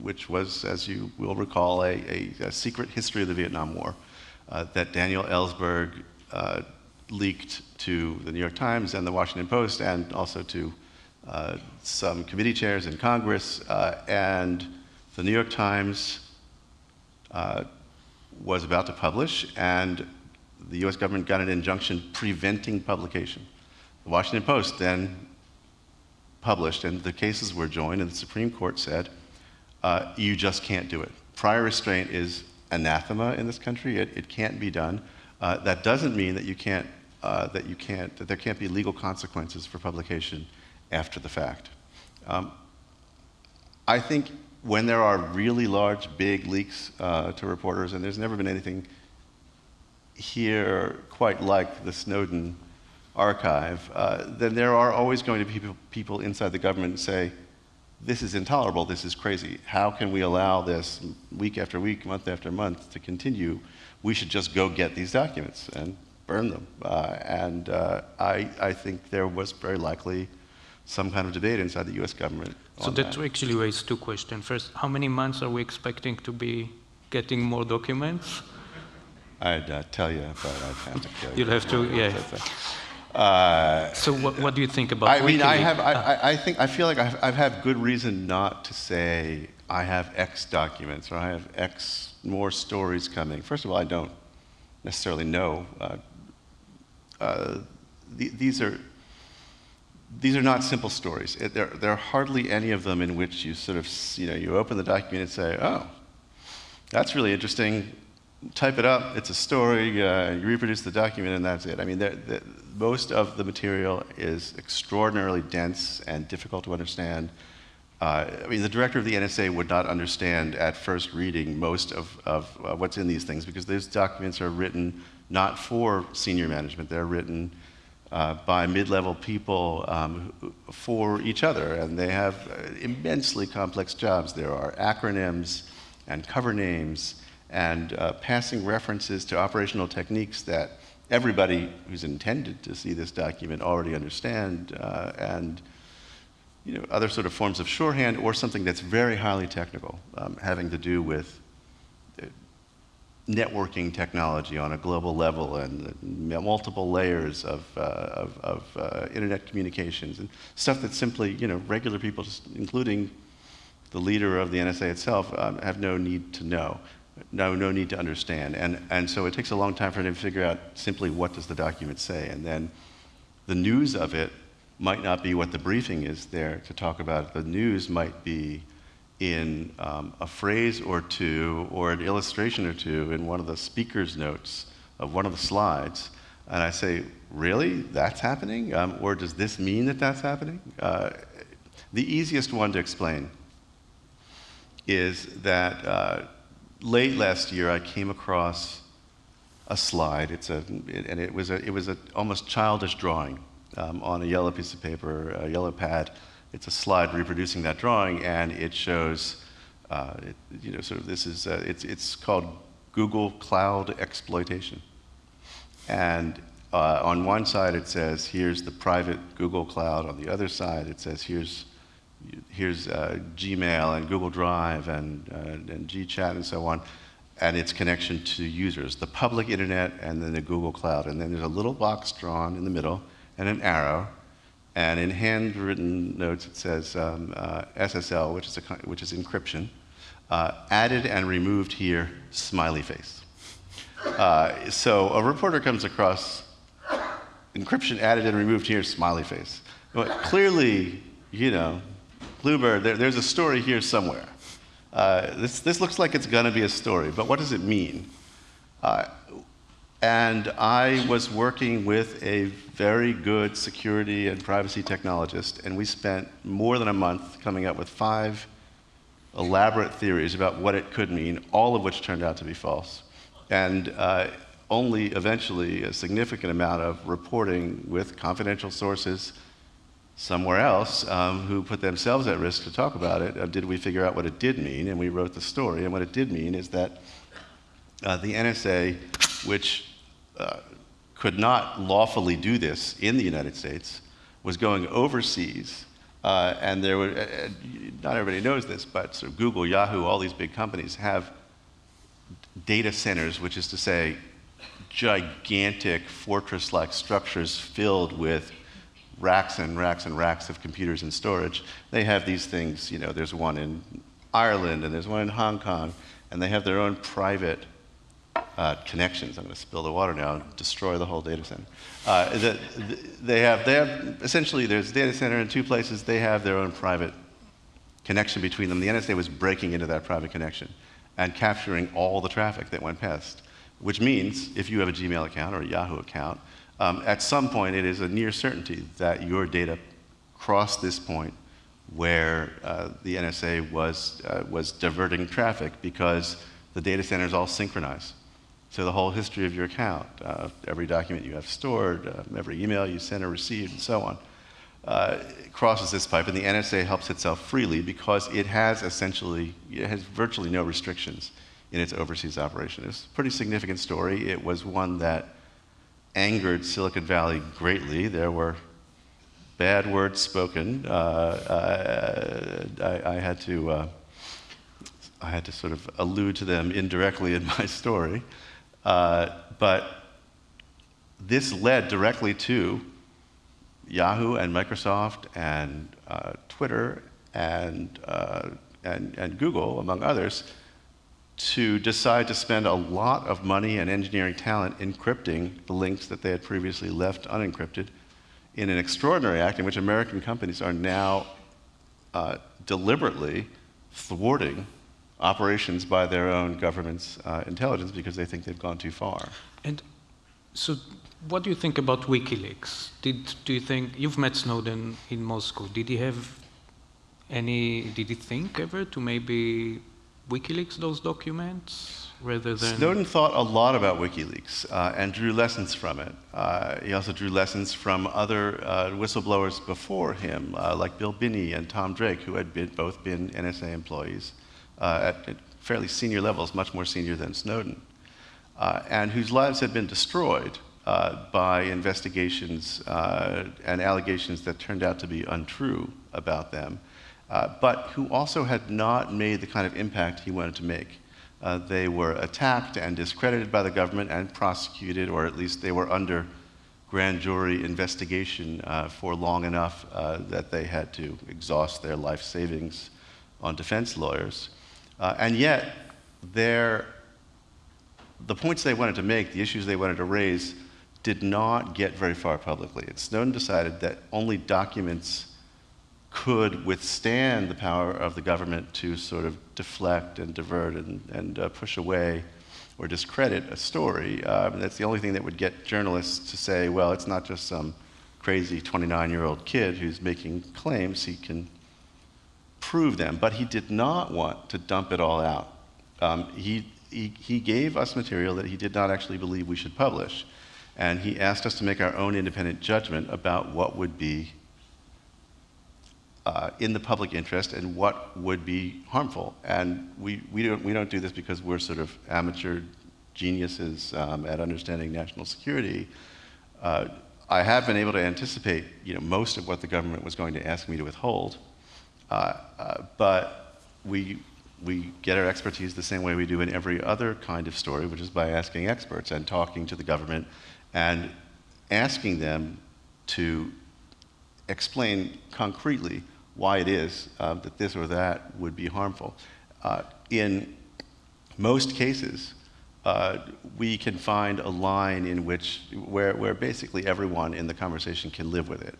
which was, as you will recall, a secret history of the Vietnam War that Daniel Ellsberg leaked to the New York Times and the Washington Post, and also to some committee chairs in Congress. And the New York Times was about to publish, and the U.S. government got an injunction preventing publication. The Washington Post then published, and the cases were joined, and the Supreme Court said, you just can't do it. Prior restraint is anathema in this country. It can't be done. That doesn't mean that that there can't be legal consequences for publication after the fact. I think when there are really large, big leaks to reporters, and there's never been anything here quite like the Snowden archive, then there are always going to be people inside the government who say, this is intolerable, this is crazy. How can we allow this week after week, month after month to continue? We should just go get these documents and burn them. I think there was very likely some kind of debate inside the U.S. government. So that actually raises two questions. First, how many months are we expecting to be getting more documents? I'd tell you, but I'd have to kill you. You'll have to, yeah. So what do you think about I feel like I've had good reason not to say I have X documents or I have X more stories coming. First of all, I don't necessarily know. These are not simple stories. There are hardly any of them in which you sort of, you open the document and say, oh, that's really interesting. Type it up, it's a story, you reproduce the document, and that's it. I mean, most of the material is extraordinarily dense and difficult to understand. I mean, the director of the NSA would not understand at first reading most of what's in these things, because these documents are written not for senior management. They're written by mid-level people for each other, and they have immensely complex jobs. There are acronyms and cover names and passing references to operational techniques that everybody who's intended to see this document already understand, and other sort of forms of shorthand or something that's very highly technical, having to do with networking technology on a global level and multiple layers of internet communications and stuff that simply, regular people, including the leader of the NSA itself, have no need to know, no need to understand. And so it takes a long time for them to figure out simply what does the document say. And then the news of it might not be what the briefing is there to talk about. The news might be in a phrase or two or an illustration or two in one of the speaker's notes of one of the slides. And I say, really? That's happening? Or does this mean that that's happening? The easiest one to explain is that late last year I came across a slide. It was a almost childish drawing on a yellow piece of paper, a yellow pad. It's a slide reproducing that drawing, and it shows, it's called Google Cloud exploitation. And on one side it says, here's the private Google Cloud. On the other side it says, here's Gmail and Google Drive and GChat and so on, and its connection to users, the public internet and then the Google Cloud. And then there's a little box drawn in the middle and an arrow. And in handwritten notes, it says SSL, which is encryption, added and removed here, smiley face. So a reporter comes across encryption added and removed here, smiley face. But clearly, Bluebird, there's a story here somewhere. This looks like it's going to be a story, but what does it mean? And I was working with a very good security and privacy technologist, and we spent more than a month coming up with 5 elaborate theories about what it could mean, all of which turned out to be false. And only eventually a significant amount of reporting with confidential sources somewhere else who put themselves at risk to talk about it, did we figure out what it did mean, and we wrote the story. And what it did mean is that the NSA, which could not lawfully do this in the United States, was going overseas, and there were, not everybody knows this, but sort of Google, Yahoo, all these big companies have data centers, which is to say gigantic fortress-like structures filled with racks and racks and racks of computers and storage. They have these things, there's one in Ireland and there's one in Hong Kong, and they have their own private connections. I'm going to spill the water now and destroy the whole data center. They have essentially, there's a data center in 2 places. They have their own private connection between them. The NSA was breaking into that private connection and capturing all the traffic that went past, which means if you have a Gmail account or a Yahoo account, at some point it is a near certainty that your data crossed this point where the NSA was diverting traffic, because the data centers all synchronize. So the whole history of your account, every document you have stored, every email you sent or received, and so on, crosses this pipe, and the NSA helps itself freely because it has virtually no restrictions in its overseas operation. It's a pretty significant story. It was one that angered Silicon Valley greatly. There were bad words spoken. I had to sort of allude to them indirectly in my story. But this led directly to Yahoo and Microsoft and Twitter and Google, among others, to decide to spend a lot of money and engineering talent encrypting the links that they had previously left unencrypted, in an extraordinary act in which American companies are now deliberately thwarting operations by their own government's intelligence because they think they've gone too far. And so what do you think about WikiLeaks? Do you think, you've met Snowden in Moscow, did he think ever to maybe WikiLeaks those documents rather than... Snowden thought a lot about WikiLeaks and drew lessons from it. He also drew lessons from other whistleblowers before him, like Bill Binney and Tom Drake, who had both been NSA employees at fairly senior levels, much more senior than Snowden, and whose lives had been destroyed by investigations and allegations that turned out to be untrue about them, but who also had not made the kind of impact he wanted to make. They were attacked and discredited by the government and prosecuted, or at least they were under grand jury investigation for long enough that they had to exhaust their life savings on defense lawyers. And yet, the points they wanted to make, the issues they wanted to raise, did not get very far publicly. And Snowden decided that only documents could withstand the power of the government to sort of deflect and divert and push away or discredit a story. That's the only thing that would get journalists to say, well, it's not just some crazy 29-year-old kid who's making claims, he can prove them. But he did not want to dump it all out. He gave us material that he did not actually believe we should publish. And he asked us to make our own independent judgment about what would be in the public interest and what would be harmful. And we don't do this because we're sort of amateur geniuses at understanding national security. I have been able to anticipate, most of what the government was going to ask me to withhold, but we get our expertise the same way we do in every other kind of story, which is by asking experts and talking to the government and asking them to explain concretely why it is that this or that would be harmful. In most cases, we can find a line in where basically everyone in the conversation can live with it.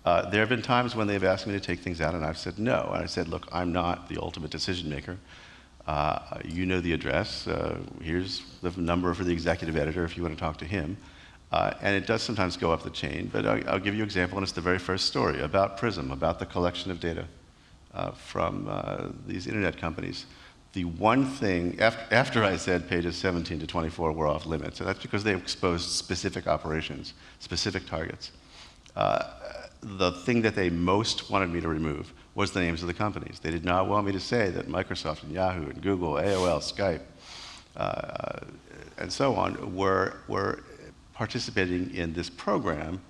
There have been times when they've asked me to take things out and I've said no. And I said, look, I'm not the ultimate decision maker. You know the address. Here's the number for the executive editor if you want to talk to him. And it does sometimes go up the chain, but I'll give you an example, and it's the very first story about PRISM, about the collection of data from these internet companies. The one thing, after I said pages 17 to 24 were off limits, and that's because they exposed specific operations, specific targets. The thing that they most wanted me to remove was the names of the companies. They did not want me to say that Microsoft and Yahoo and Google, AOL, Skype, and so on were participating in this program,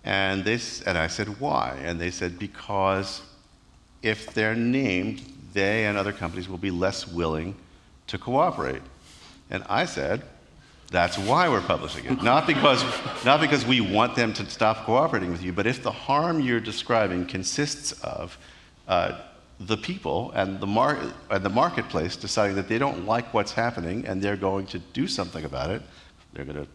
and I said, why? And they said, because if they're named, they and other companies will be less willing to cooperate. And I said, that's why we're publishing it. Not because we want them to stop cooperating with you, but if the harm you're describing consists of the people and the marketplace deciding that they don't like what's happening and they're going to do something about it, they're going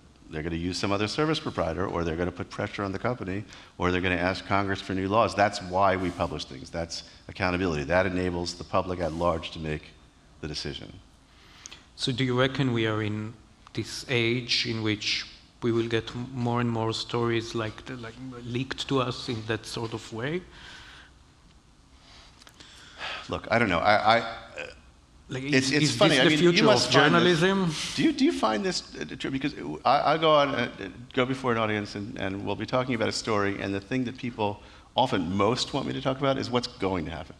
to use some other service provider, or they're going to put pressure on the company, or they're going to ask Congress for new laws. That's why we publish things. That's accountability. That enables the public at large to make the decision. So do you reckon we are in this age in which we will get more and more stories like leaked to us in that sort of way? Look, I don't know. It's funny. Is this the future of journalism? Do you find this true? Because I go before an audience and we'll be talking about a story, and the thing that people often most want me to talk about is what's going to happen.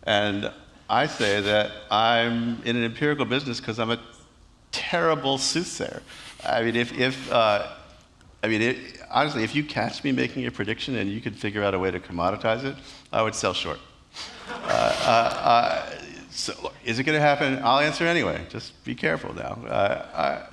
And I say that I'm in an empirical business because I'm a terrible soothsayer. I mean, honestly, if you catch me making a prediction and you could figure out a way to commoditize it, I would sell short. So, look, is it going to happen? I'll answer anyway. Just be careful now.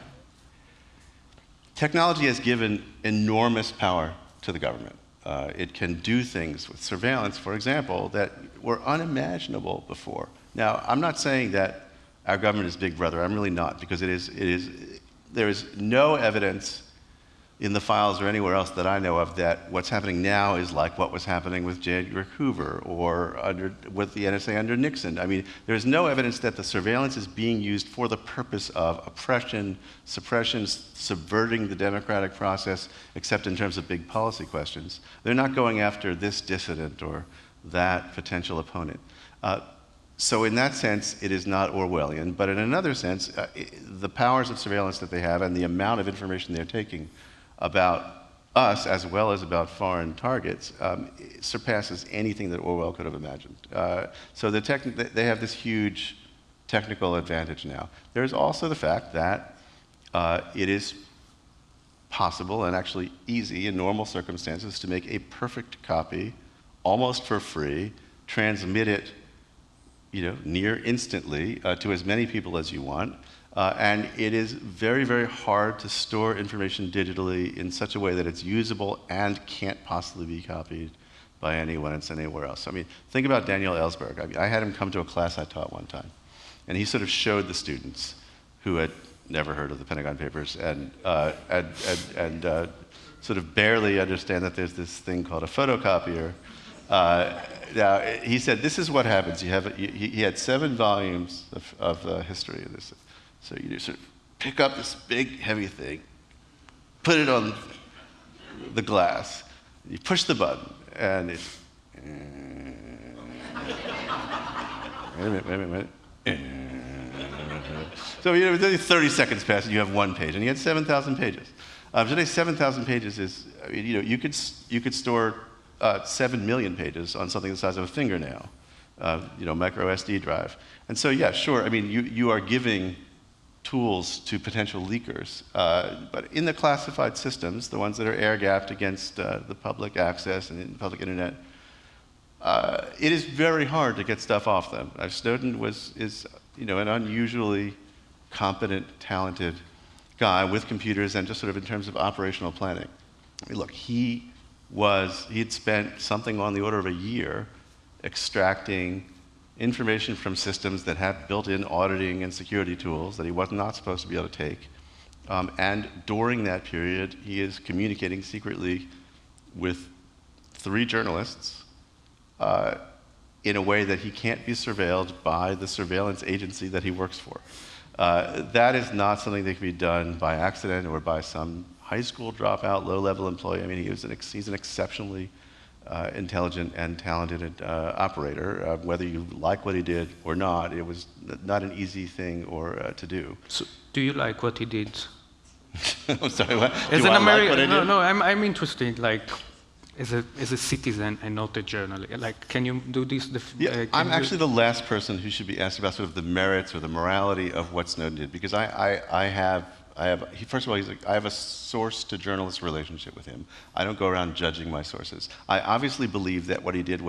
Technology has given enormous power to the government. It can do things with surveillance, for example, that were unimaginable before. Now, I'm not saying that our government is Big Brother. I'm really not, because there is no evidence in the files or anywhere else that I know of that what's happening now is like what was happening with J. Edgar Hoover or with the NSA under Nixon. I mean, there's no evidence that the surveillance is being used for the purpose of oppression, suppression, subverting the democratic process, except in terms of big policy questions. They're not going after this dissident or that potential opponent. So in that sense, it is not Orwellian, but in another sense, the powers of surveillance that they have and the amount of information they're taking about us as well as about foreign targets surpasses anything that Orwell could have imagined. So they have this huge technical advantage now. There's also the fact that it is possible and actually easy in normal circumstances to make a perfect copy, almost for free, transmit it near instantly to as many people as you want. And it is very, very hard to store information digitally in such a way that it's usable and can't possibly be copied by anyone and sent anywhere else. I mean, think about Daniel Ellsberg. I mean, I had him come to a class I taught one time, and he sort of showed the students who had never heard of the Pentagon Papers and sort of barely understand that there's this thing called a photocopier. Now, he said, this is what happens. He had 7 volumes of history of this. So you sort of pick up this big, heavy thing, put it on the glass, you push the button, and it's... wait a minute. So 30 seconds pass, and you have 1 page, and he had 7,000 pages. Today, 7,000 pages is, you could store 7 million pages on something the size of a fingernail, micro SD drive. And so, yeah, sure, I mean, you are giving tools to potential leakers, but in the classified systems, the ones that are air-gapped against the public access and the public internet, it is very hard to get stuff off them. Snowden is an unusually competent, talented guy with computers and just sort of in terms of operational planning. I mean, look, he'd spent something on the order of a year extracting information from systems that have built-in auditing and security tools that he was not supposed to be able to take. And during that period, he is communicating secretly with 3 journalists in a way that he can't be surveilled by the surveillance agency that he works for. That is not something that can be done by accident or by some high school dropout, low-level employee. I mean, he's an exceptionally intelligent and talented operator. Whether you like what he did or not, it was not an easy thing to do. So, do you like what he did? I'm sorry, what? As do an I like what I American, did? no, I'm interested, like, as a citizen and not a journalist. Like, can you do this? Yeah, I'm actually the last person who should be asked about sort of the merits or the morality of what Snowden did, because first of all, I have a source-to-journalist relationship with him. I don't go around judging my sources. I obviously believe that what he did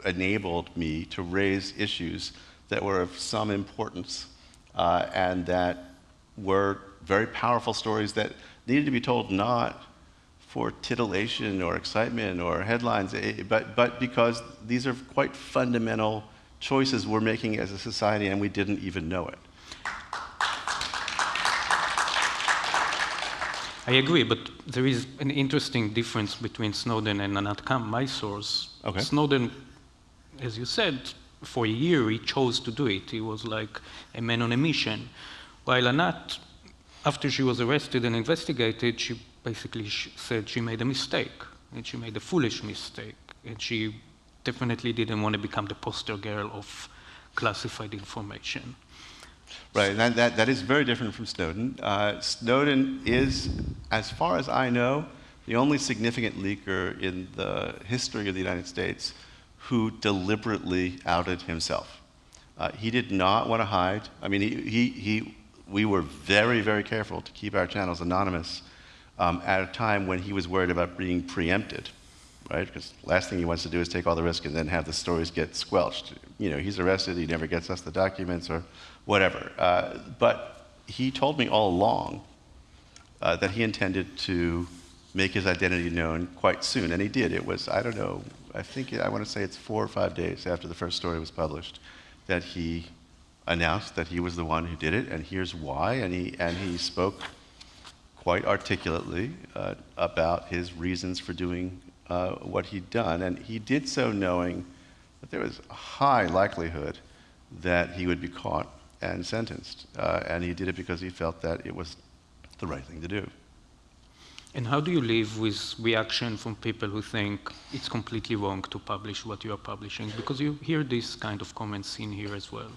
enabled me to raise issues that were of some importance and that were very powerful stories that needed to be told not for titillation or excitement or headlines, but because these are quite fundamental choices we're making as a society and we didn't even know it. I agree, but there is an interesting difference between Snowden and Anat Kam, my source. Okay. Snowden, as you said, for a year he chose to do it. He was like a man on a mission. While Anat, after she was arrested and investigated, she basically said she made a mistake, and she made a foolish mistake, and she definitely didn't want to become the poster girl of classified information. Right, and that is very different from Snowden. Snowden is, as far as I know, the only significant leaker in the history of the United States who deliberately outed himself. He did not want to hide. I mean, we were very, very careful to keep our channels anonymous at a time when he was worried about being preempted, right? Because the last thing he wants to do is take all the risk and then have the stories get squelched. He's arrested, he never gets us the documents or whatever. But he told me all along that he intended to make his identity known quite soon, and he did. It was, I don't know, I want to say it's 4 or 5 days after the first story was published that he announced that he was the one who did it, and here's why, and he spoke quite articulately about his reasons for doing what he'd done, and he did so knowing that there was a high likelihood that he would be caught and sentenced, and he did it because he felt that it was the right thing to do. And how do you live with reaction from people who think it's completely wrong to publish what you are publishing? Because you hear these kind of comments in here as well.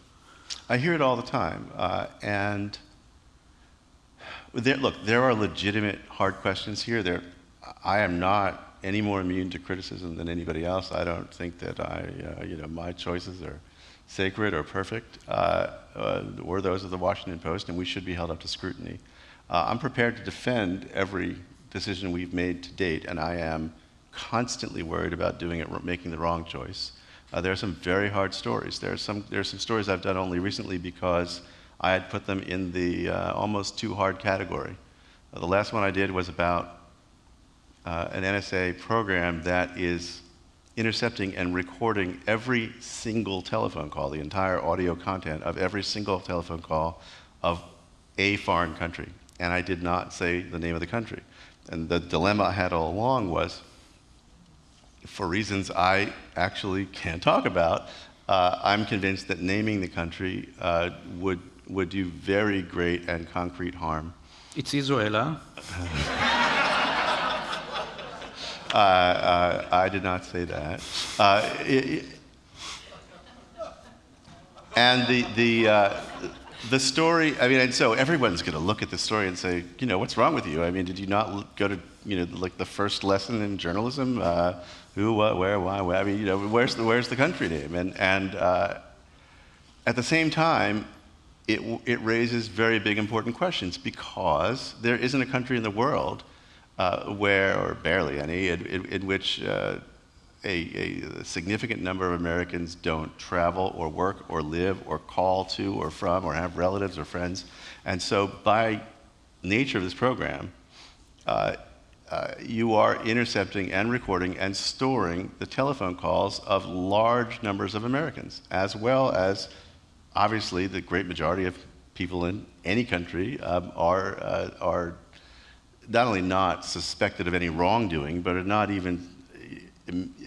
I hear it all the time, and look, there are legitimate hard questions here. I am not any more immune to criticism than anybody else. I don't think that my choices are sacred or perfect, or those of the Washington Post, and we should be held up to scrutiny. I'm prepared to defend every decision we've made to date, and I am constantly worried about making the wrong choice. There are some very hard stories. There are some stories I've done only recently because I had put them in the almost too hard category. The last one I did was about an NSA program that is intercepting and recording every single telephone call, the entire audio content of every single telephone call of a foreign country. And I did not say the name of the country. And the dilemma I had all along was, for reasons I actually can't talk about, I'm convinced that naming the country would do very great and concrete harm. It's Israel, huh? I did not say that. And the story, I mean, and so everyone's going to look at the story and say, you know, what's wrong with you? I mean, did you not go to, you know, like the first lesson in journalism? Who, what, where, why, where? I mean, you know, where's the country name? And at the same time, it raises very big, important questions, because there isn't a country in the world where, or barely any, in which a significant number of Americans don't travel or work or live or call to or from or have relatives or friends. And so by nature of this program, you are intercepting and recording and storing the telephone calls of large numbers of Americans, as well as, obviously, the great majority of people in any country are not only not suspected of any wrongdoing, but are not even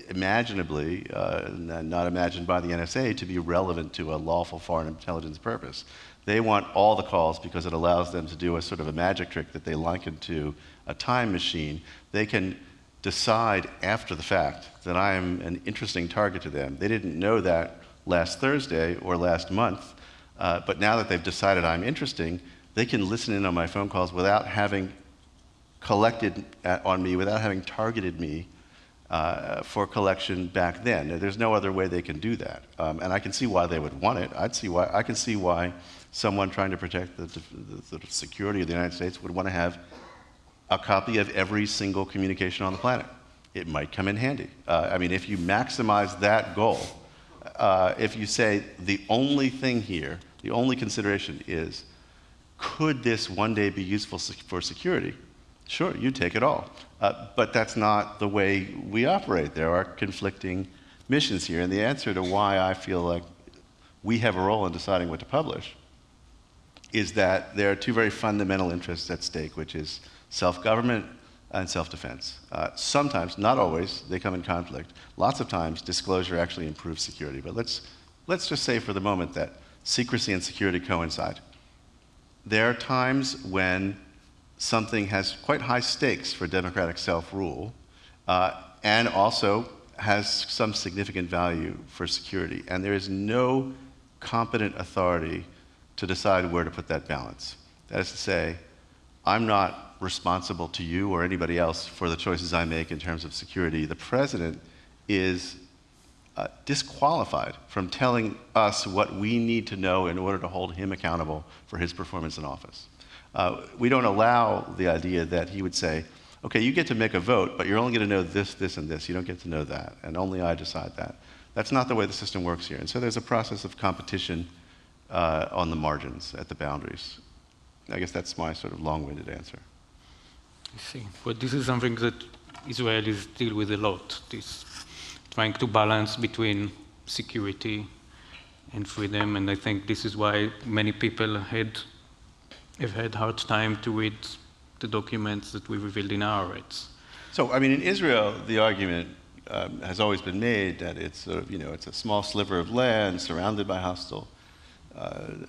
imaginably, not imagined by the NSA to be relevant to a lawful foreign intelligence purpose. They want all the calls because it allows them to do a sort of a magic trick that they liken to a time machine. They can decide after the fact that I am an interesting target to them. They didn't know that last Thursday or last month, but now that they've decided I'm interesting, they can listen in on my phone calls without having collected on me, without having targeted me for collection back then. There's no other way they can do that. And I can see why they would want it. I can see why someone trying to protect the security of the United States would want to have a copy of every single communication on the planet. It might come in handy. I mean, if you maximize that goal, if you say the only thing here, the only consideration is, could this one day be useful for security? Sure, you take it all. But that's not the way we operate. There are conflicting missions here. And the answer to why I feel like we have a role in deciding what to publish is that there are two very fundamental interests at stake, which is self-government and self-defense. Sometimes, not always, they come in conflict. Lots of times, disclosure actually improves security. But let's just say for the moment that secrecy and security coincide. There are times when something has quite high stakes for democratic self-rule, and also has some significant value for security. And there is no competent authority to decide where to put that balance. That is to say, I'm not responsible to you or anybody else for the choices I make in terms of security. The president is disqualified from telling us what we need to know in order to hold him accountable for his performance in office. We don't allow the idea that he would say, okay, you get to make a vote, but you're only going to know this, this, and this. You don't get to know that, and only I decide that. That's not the way the system works here. And so there's a process of competition on the margins, at the boundaries. I guess that's my sort of long-winded answer. I see. But this is something that Israelis deal with a lot, this trying to balance between security and freedom, and I think this is why many people have had hard time to read the documents that we revealed in our rights. So, I mean, in Israel, the argument has always been made that it's sort of, it's a small sliver of land surrounded by hostile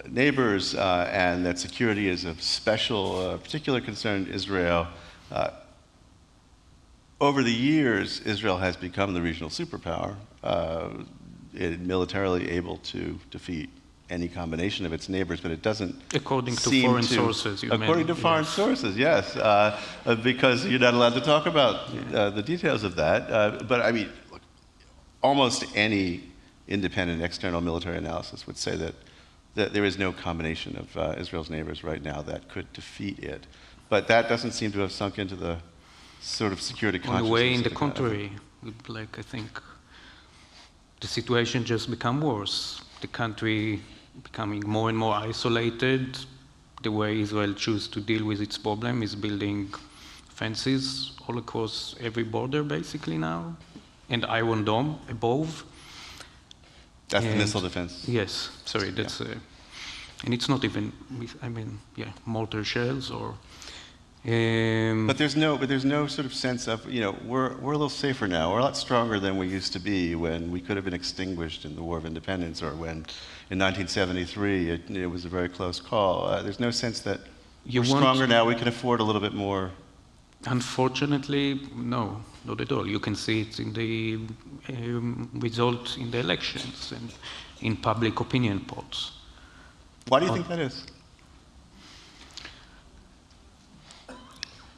neighbors, and that security is of special, particular concern to Israel. Over the years, Israel has become the regional superpower, militarily able to defeat any combination of its neighbors, but it doesn't according to seem foreign sources, you according to foreign sources, yes, because you're not allowed to talk about the details of that. But I mean, look, almost any independent external military analysis would say that there is no combination of Israel's neighbors right now that could defeat it. But that doesn't seem to have sunk into the sort of security consciousness. On the way, in the contrary, like I think the situation just become worse. The country becoming more and more isolated. The way Israel chooses to deal with its problem is building fences all across every border, basically now, and Iron Dome above. That's the missile defense. Yes, sorry, that's, and it's not even, mortar shells or. But there's no sort of sense of, we're a little safer now. We're a lot stronger than we used to be when we could have been extinguished in the War of Independence, or when in 1973 it was a very close call. There's no sense that we're stronger now. We can afford a little bit more. Unfortunately, no, not at all. You can see it in the result in the elections and in public opinion polls. Why do you think that is?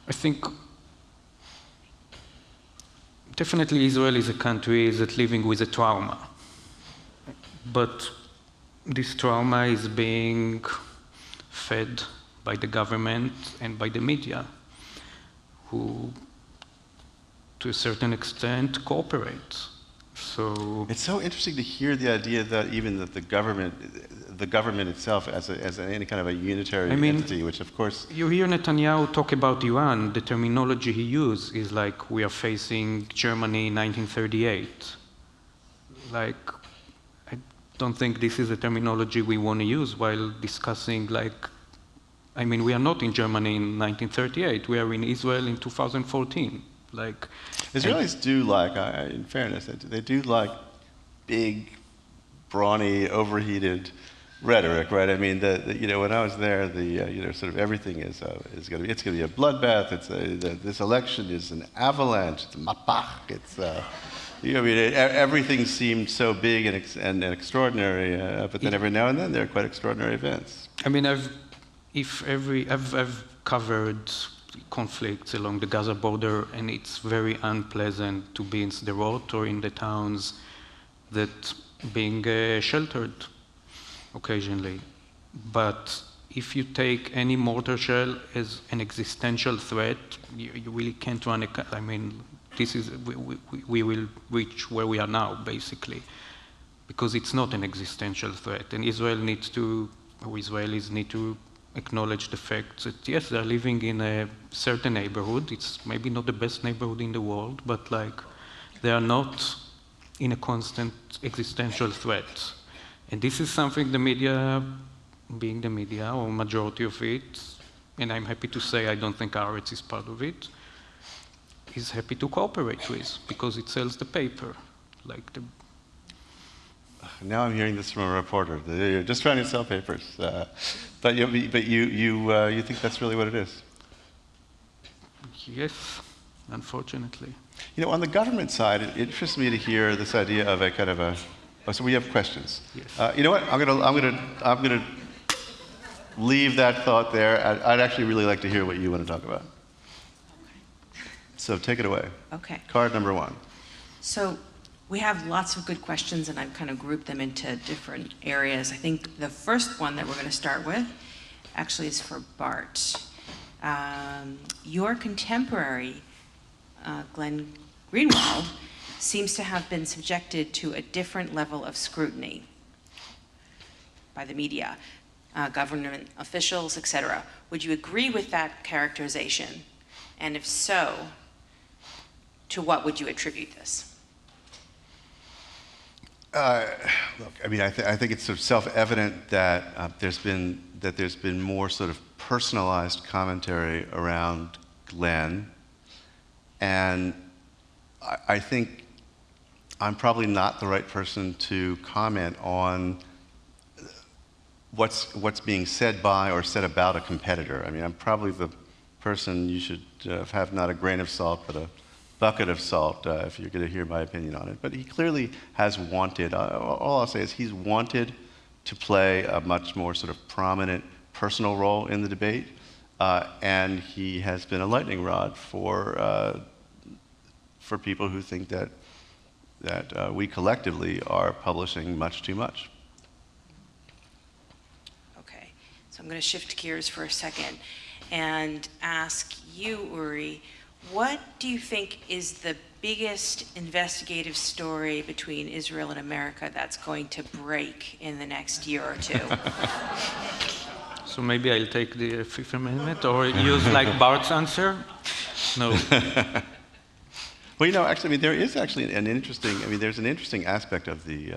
I think definitely Israel is a country that's living with a trauma. But this trauma is being fed by the government and by the media, who, to a certain extent, cooperate. So it's so interesting to hear the idea that even that the government itself as any kind of a unitary entity, which of course. You hear Netanyahu talk about Iran, the terminology he used is like, we are facing Germany in 1938. Like, I don't think this is a terminology we want to use while discussing, we are not in Germany in 1938, we are in Israel in 2014. Israelis do like, in fairness, they do like big, brawny, overheated rhetoric, right? I mean, when I was there, sort of everything is going to be a bloodbath. This election is an avalanche. It's a mapach. It's everything seemed so big and extraordinary, but then every now and then there are quite extraordinary events. I mean, I've covered conflicts along the Gaza border, and it's very unpleasant to be in Sderot or in the towns that being sheltered occasionally. But if you take any mortar shell as an existential threat, you really can't run we will reach where we are now, basically, because it's not an existential threat. And Israelis need to acknowledge the fact that, yes, they're living in a certain neighborhood. It's maybe not the best neighborhood in the world, but they are not in a constant existential threat. And this is something the media, being the media, or majority of it, and I'm happy to say I don't think Haaretz is part of it, is happy to cooperate with, because it sells the paper. Now I'm hearing this from a reporter. You're just trying to sell papers. But you think that's really what it is? Yes, unfortunately. On the government side, it interests me to hear this idea of a kind of a. Oh, so we have questions. Yes. You know what? I'm gonna leave that thought there. I'd actually really like to hear what you want to talk about. Okay. So take it away. Okay. Card number 1. So we have lots of good questions, and I've kind of grouped them into different areas. I think the first one that we're going to start with actually is for Bart. Your contemporary, Glenn Greenwald, seems to have been subjected to a different level of scrutiny by the media, government officials, etc. Would you agree with that characterization? And if so, to what would you attribute this? Look, I mean, I think it's sort of self-evident that there's been more sort of personalized commentary around Glenn, and I think I'm probably not the right person to comment on what's being said by or said about a competitor. I mean, I'm probably the person you should have not a grain of salt, but a bucket of salt if you're going to hear my opinion on it. But he clearly has wanted, all I'll say is he's wanted to play a much more sort of prominent personal role in the debate, and he has been a lightning rod for people who think that we collectively are publishing much too much. Okay, so I'm going to shift gears for a second and ask you, Uri, What do you think is the biggest investigative story between Israel and America that's going to break in the next year or two? So maybe I'll take the Fifth Amendment or use like Bart's answer? No. Well, actually, I mean, there is actually an interesting, there's an interesting aspect of the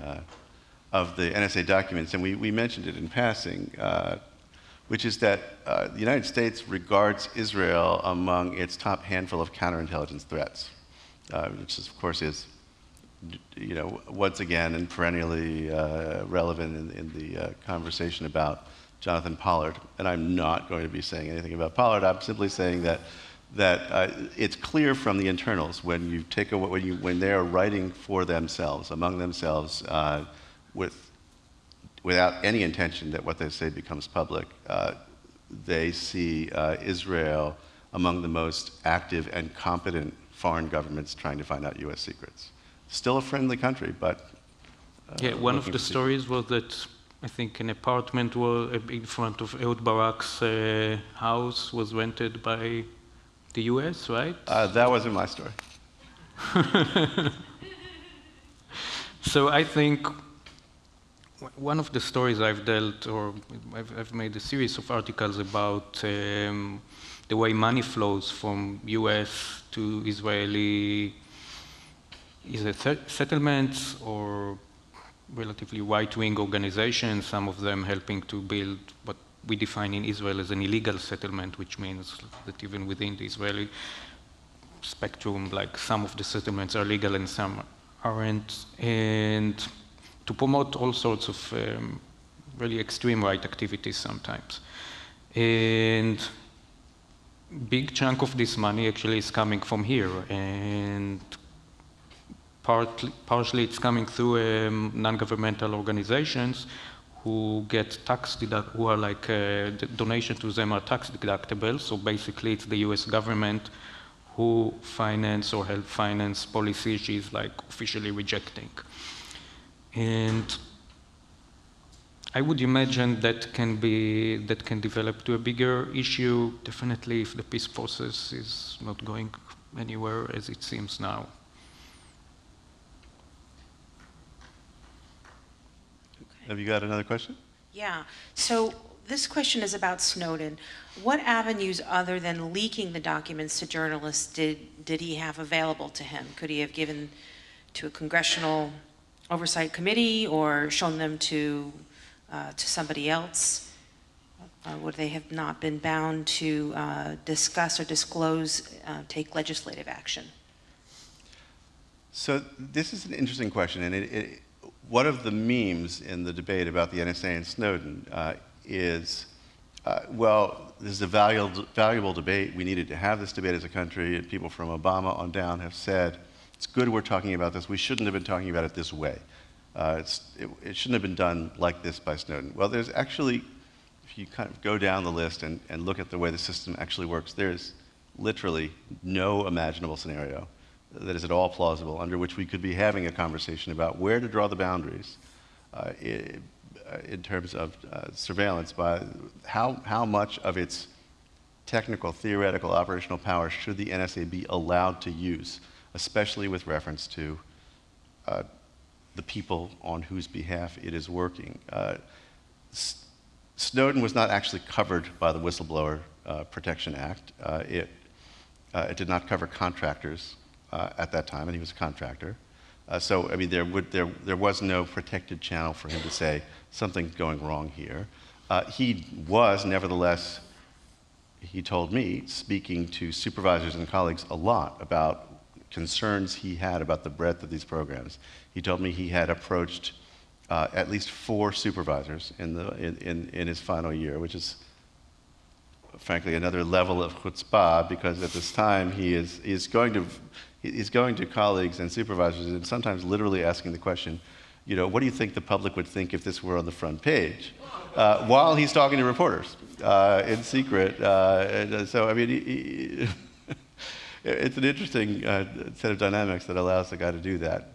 NSA documents, and we mentioned it in passing, which is that the United States regards Israel among its top handful of counterintelligence threats, which is, of course is, once again and perennially relevant in the conversation about Jonathan Pollard. And I'm not going to be saying anything about Pollard. I'm simply saying that it's clear from the internals when you take when they are writing for themselves, among themselves, without any intention that what they say becomes public, they see Israel among the most active and competent foreign governments trying to find out U.S. secrets. Still a friendly country, but yeah, one of the stories was that I think an apartment in front of Ehud Barak's house was rented by the U.S., right? That wasn't my story. So I think one of the stories I've dealt, or I've made a series of articles about the way money flows from U.S. to Israeli either settlements or relatively right-wing organizations, some of them helping to build what we define in Israel as an illegal settlement, which means that even within the Israeli spectrum, like some of the settlements are legal and some aren't, and to promote all sorts of really extreme right activities sometimes. And big chunk of this money actually is coming from here, and partially it's coming through non-governmental organizations who get who are like, the donation to them are tax deductible, so basically it's the US government who finance or help finance policy she's like officially rejecting. And I would imagine that can develop to a bigger issue, definitely if the peace process is not going anywhere as it seems now. Have you got another question? Yeah. So this question is about Snowden. What avenues other than leaking the documents to journalists did he have available to him? Could he have given to a congressional oversight committee or shown them to somebody else? Would they have not been bound to discuss or disclose, take legislative action? So this is an interesting question, and one of the memes in the debate about the NSA and Snowden is, well, this is a valuable debate. We needed to have this debate as a country, and people from Obama on down have said, it's good we're talking about this. We shouldn't have been talking about it this way. It shouldn't have been done like this by Snowden. Well, there's actually, if you kind of go down the list and look at the way the system actually works, there's literally no imaginable scenario that is at all plausible under which we could be having a conversation about where to draw the boundaries in terms of surveillance, by how much of its technical, theoretical, operational power should the NSA be allowed to use, especially with reference to the people on whose behalf it is working. Snowden was not actually covered by the Whistleblower Protection Act. It did not cover contractors at that time, and he was a contractor. So, I mean, there was no protected channel for him to say something's going wrong here. He was, nevertheless, he told me, speaking to supervisors and colleagues a lot about concerns he had about the breadth of these programs. He told me he had approached at least 4 supervisors in his final year, which is, frankly, another level of chutzpah, because at this time he's going to colleagues and supervisors and sometimes literally asking the question, what do you think the public would think if this were on the front page? While he's talking to reporters in secret. So, I mean, it's an interesting set of dynamics that allows the guy to do that.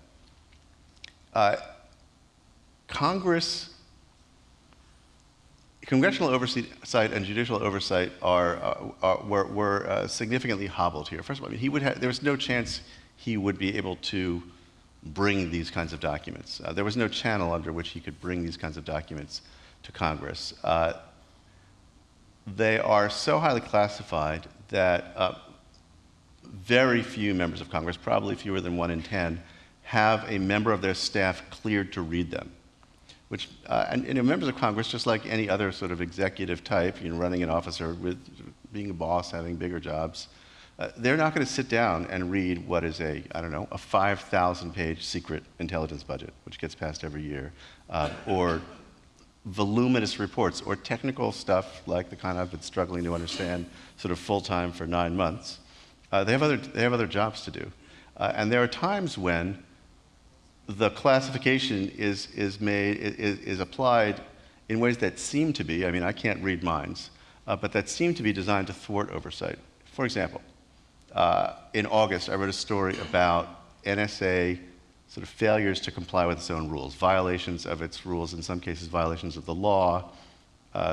Congress congressional oversight and judicial oversight were significantly hobbled here. First of all, I mean, there was no chance he would be able to bring these kinds of documents. There was no channel under which he could bring these kinds of documents to Congress. They are so highly classified that very few members of Congress, probably fewer than 1 in 10, have a member of their staff cleared to read them. Which, and members of Congress, just like any other sort of executive type, running an office or with being a boss, having bigger jobs, they're not going to sit down and read what is a 5,000-page secret intelligence budget, which gets passed every year, or voluminous reports, or technical stuff like the kind I've been struggling to understand sort of full-time for 9 months. They have other jobs to do. And there are times when the classification is applied in ways that seem to be, I mean, I can't read minds, but that seem to be designed to thwart oversight. For example, in August, I wrote a story about NSA sort of failures to comply with its own rules, violations of its rules, in some cases violations of the law.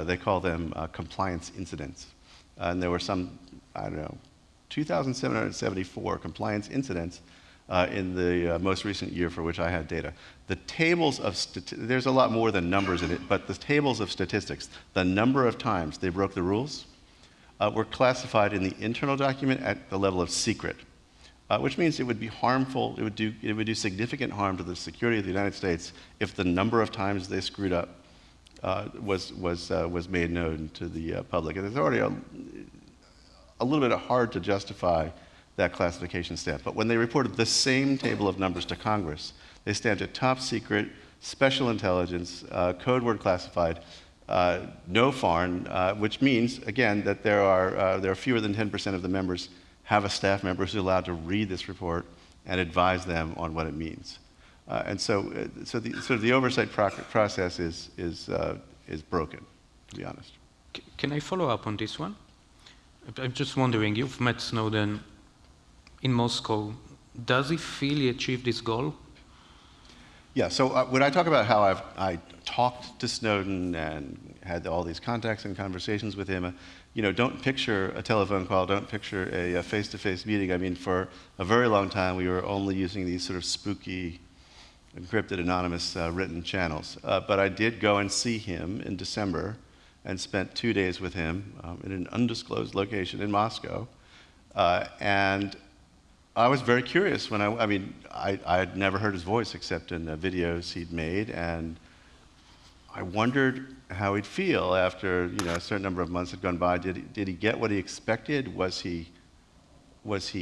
They call them compliance incidents. And there were some, 2,774 compliance incidents in the most recent year for which I had data. The tables of there's a lot more than numbers in it, but the tables of statistics, the number of times they broke the rules, were classified in the internal document at the level of secret, which means it would be harmful. It would do significant harm to the security of the United States if the number of times they screwed up was made known to the public. And it's already a little bit hard to justify that classification stamp. But when they reported the same table of numbers to Congress, they stamped it top secret, special intelligence, code word classified, no foreign, which means, again, that there are fewer than 10% of the members have a staff member who's allowed to read this report and advise them on what it means. And so the oversight process is broken, to be honest. Can I follow up on this one? I'm just wondering, you've met Snowden in Moscow. Does he feel he achieved his goal? Yeah, so when I talk about how I talked to Snowden and had all these contacts and conversations with him, don't picture a telephone call, don't picture a face-to-face meeting. I mean, for a very long time, we were only using these sort of spooky, encrypted, anonymous written channels. But I did go and see him in December and spent 2 days with him in an undisclosed location in Moscow. And I was very curious when I had never heard his voice except in the videos he'd made, and I wondered how he'd feel after a certain number of months had gone by. Did he get what he expected? Was he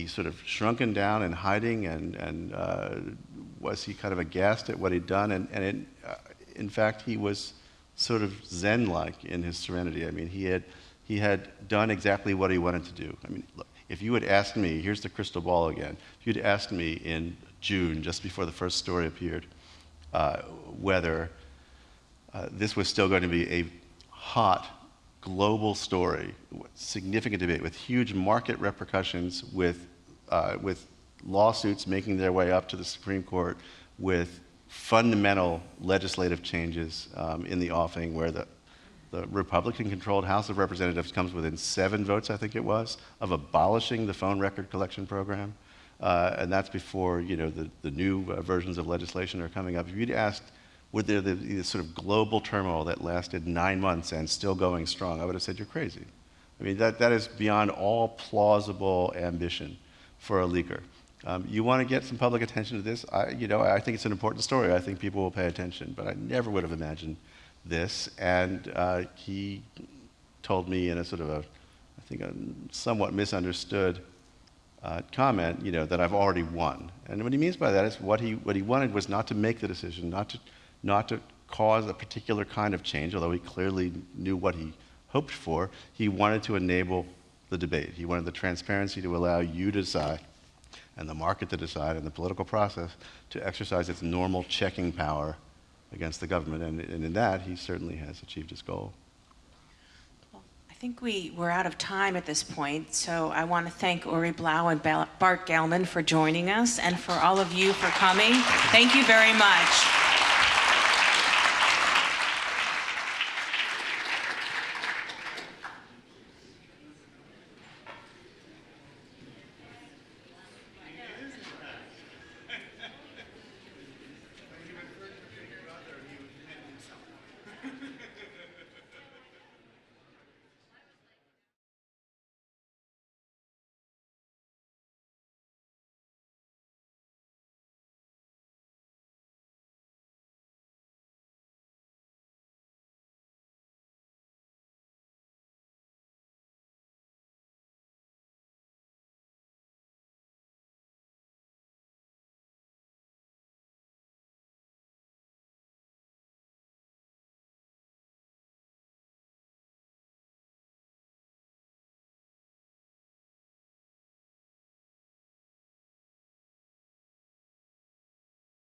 sort of shrunken down and hiding, and was he kind of aghast at what he'd done? And in fact, he was sort of Zen-like in his serenity. I mean, he had done exactly what he wanted to do. I mean, look, if you had asked me, here's the crystal ball again, if you'd asked me in June, just before the first story appeared, whether this was still going to be a hot global story, significant debate with huge market repercussions, with lawsuits making their way up to the Supreme Court, with fundamental legislative changes in the offing, where the Republican-controlled House of Representatives comes within 7 votes, I think it was, of abolishing the phone record collection program, and that's before the new versions of legislation are coming up. If you'd asked, would there the sort of global turmoil that lasted 9 months and still going strong, I would have said you're crazy. I mean, that is beyond all plausible ambition for a leaker. You want to get some public attention to this? I think it's an important story. I think people will pay attention, but I never would have imagined this. And he told me in a sort of a somewhat misunderstood comment, that I've already won. And what he means by that is what he wanted was not to make the decision, not to cause a particular kind of change, although he clearly knew what he hoped for. He wanted to enable the debate. He wanted the transparency to allow you to decide, and the market to decide, and the political process to exercise its normal checking power against the government. And in that, he certainly has achieved his goal. Well, I think we're out of time at this point, so I want to thank Uri Blau and Bart Gelman for joining us, and for all of you for coming. Thank you very much.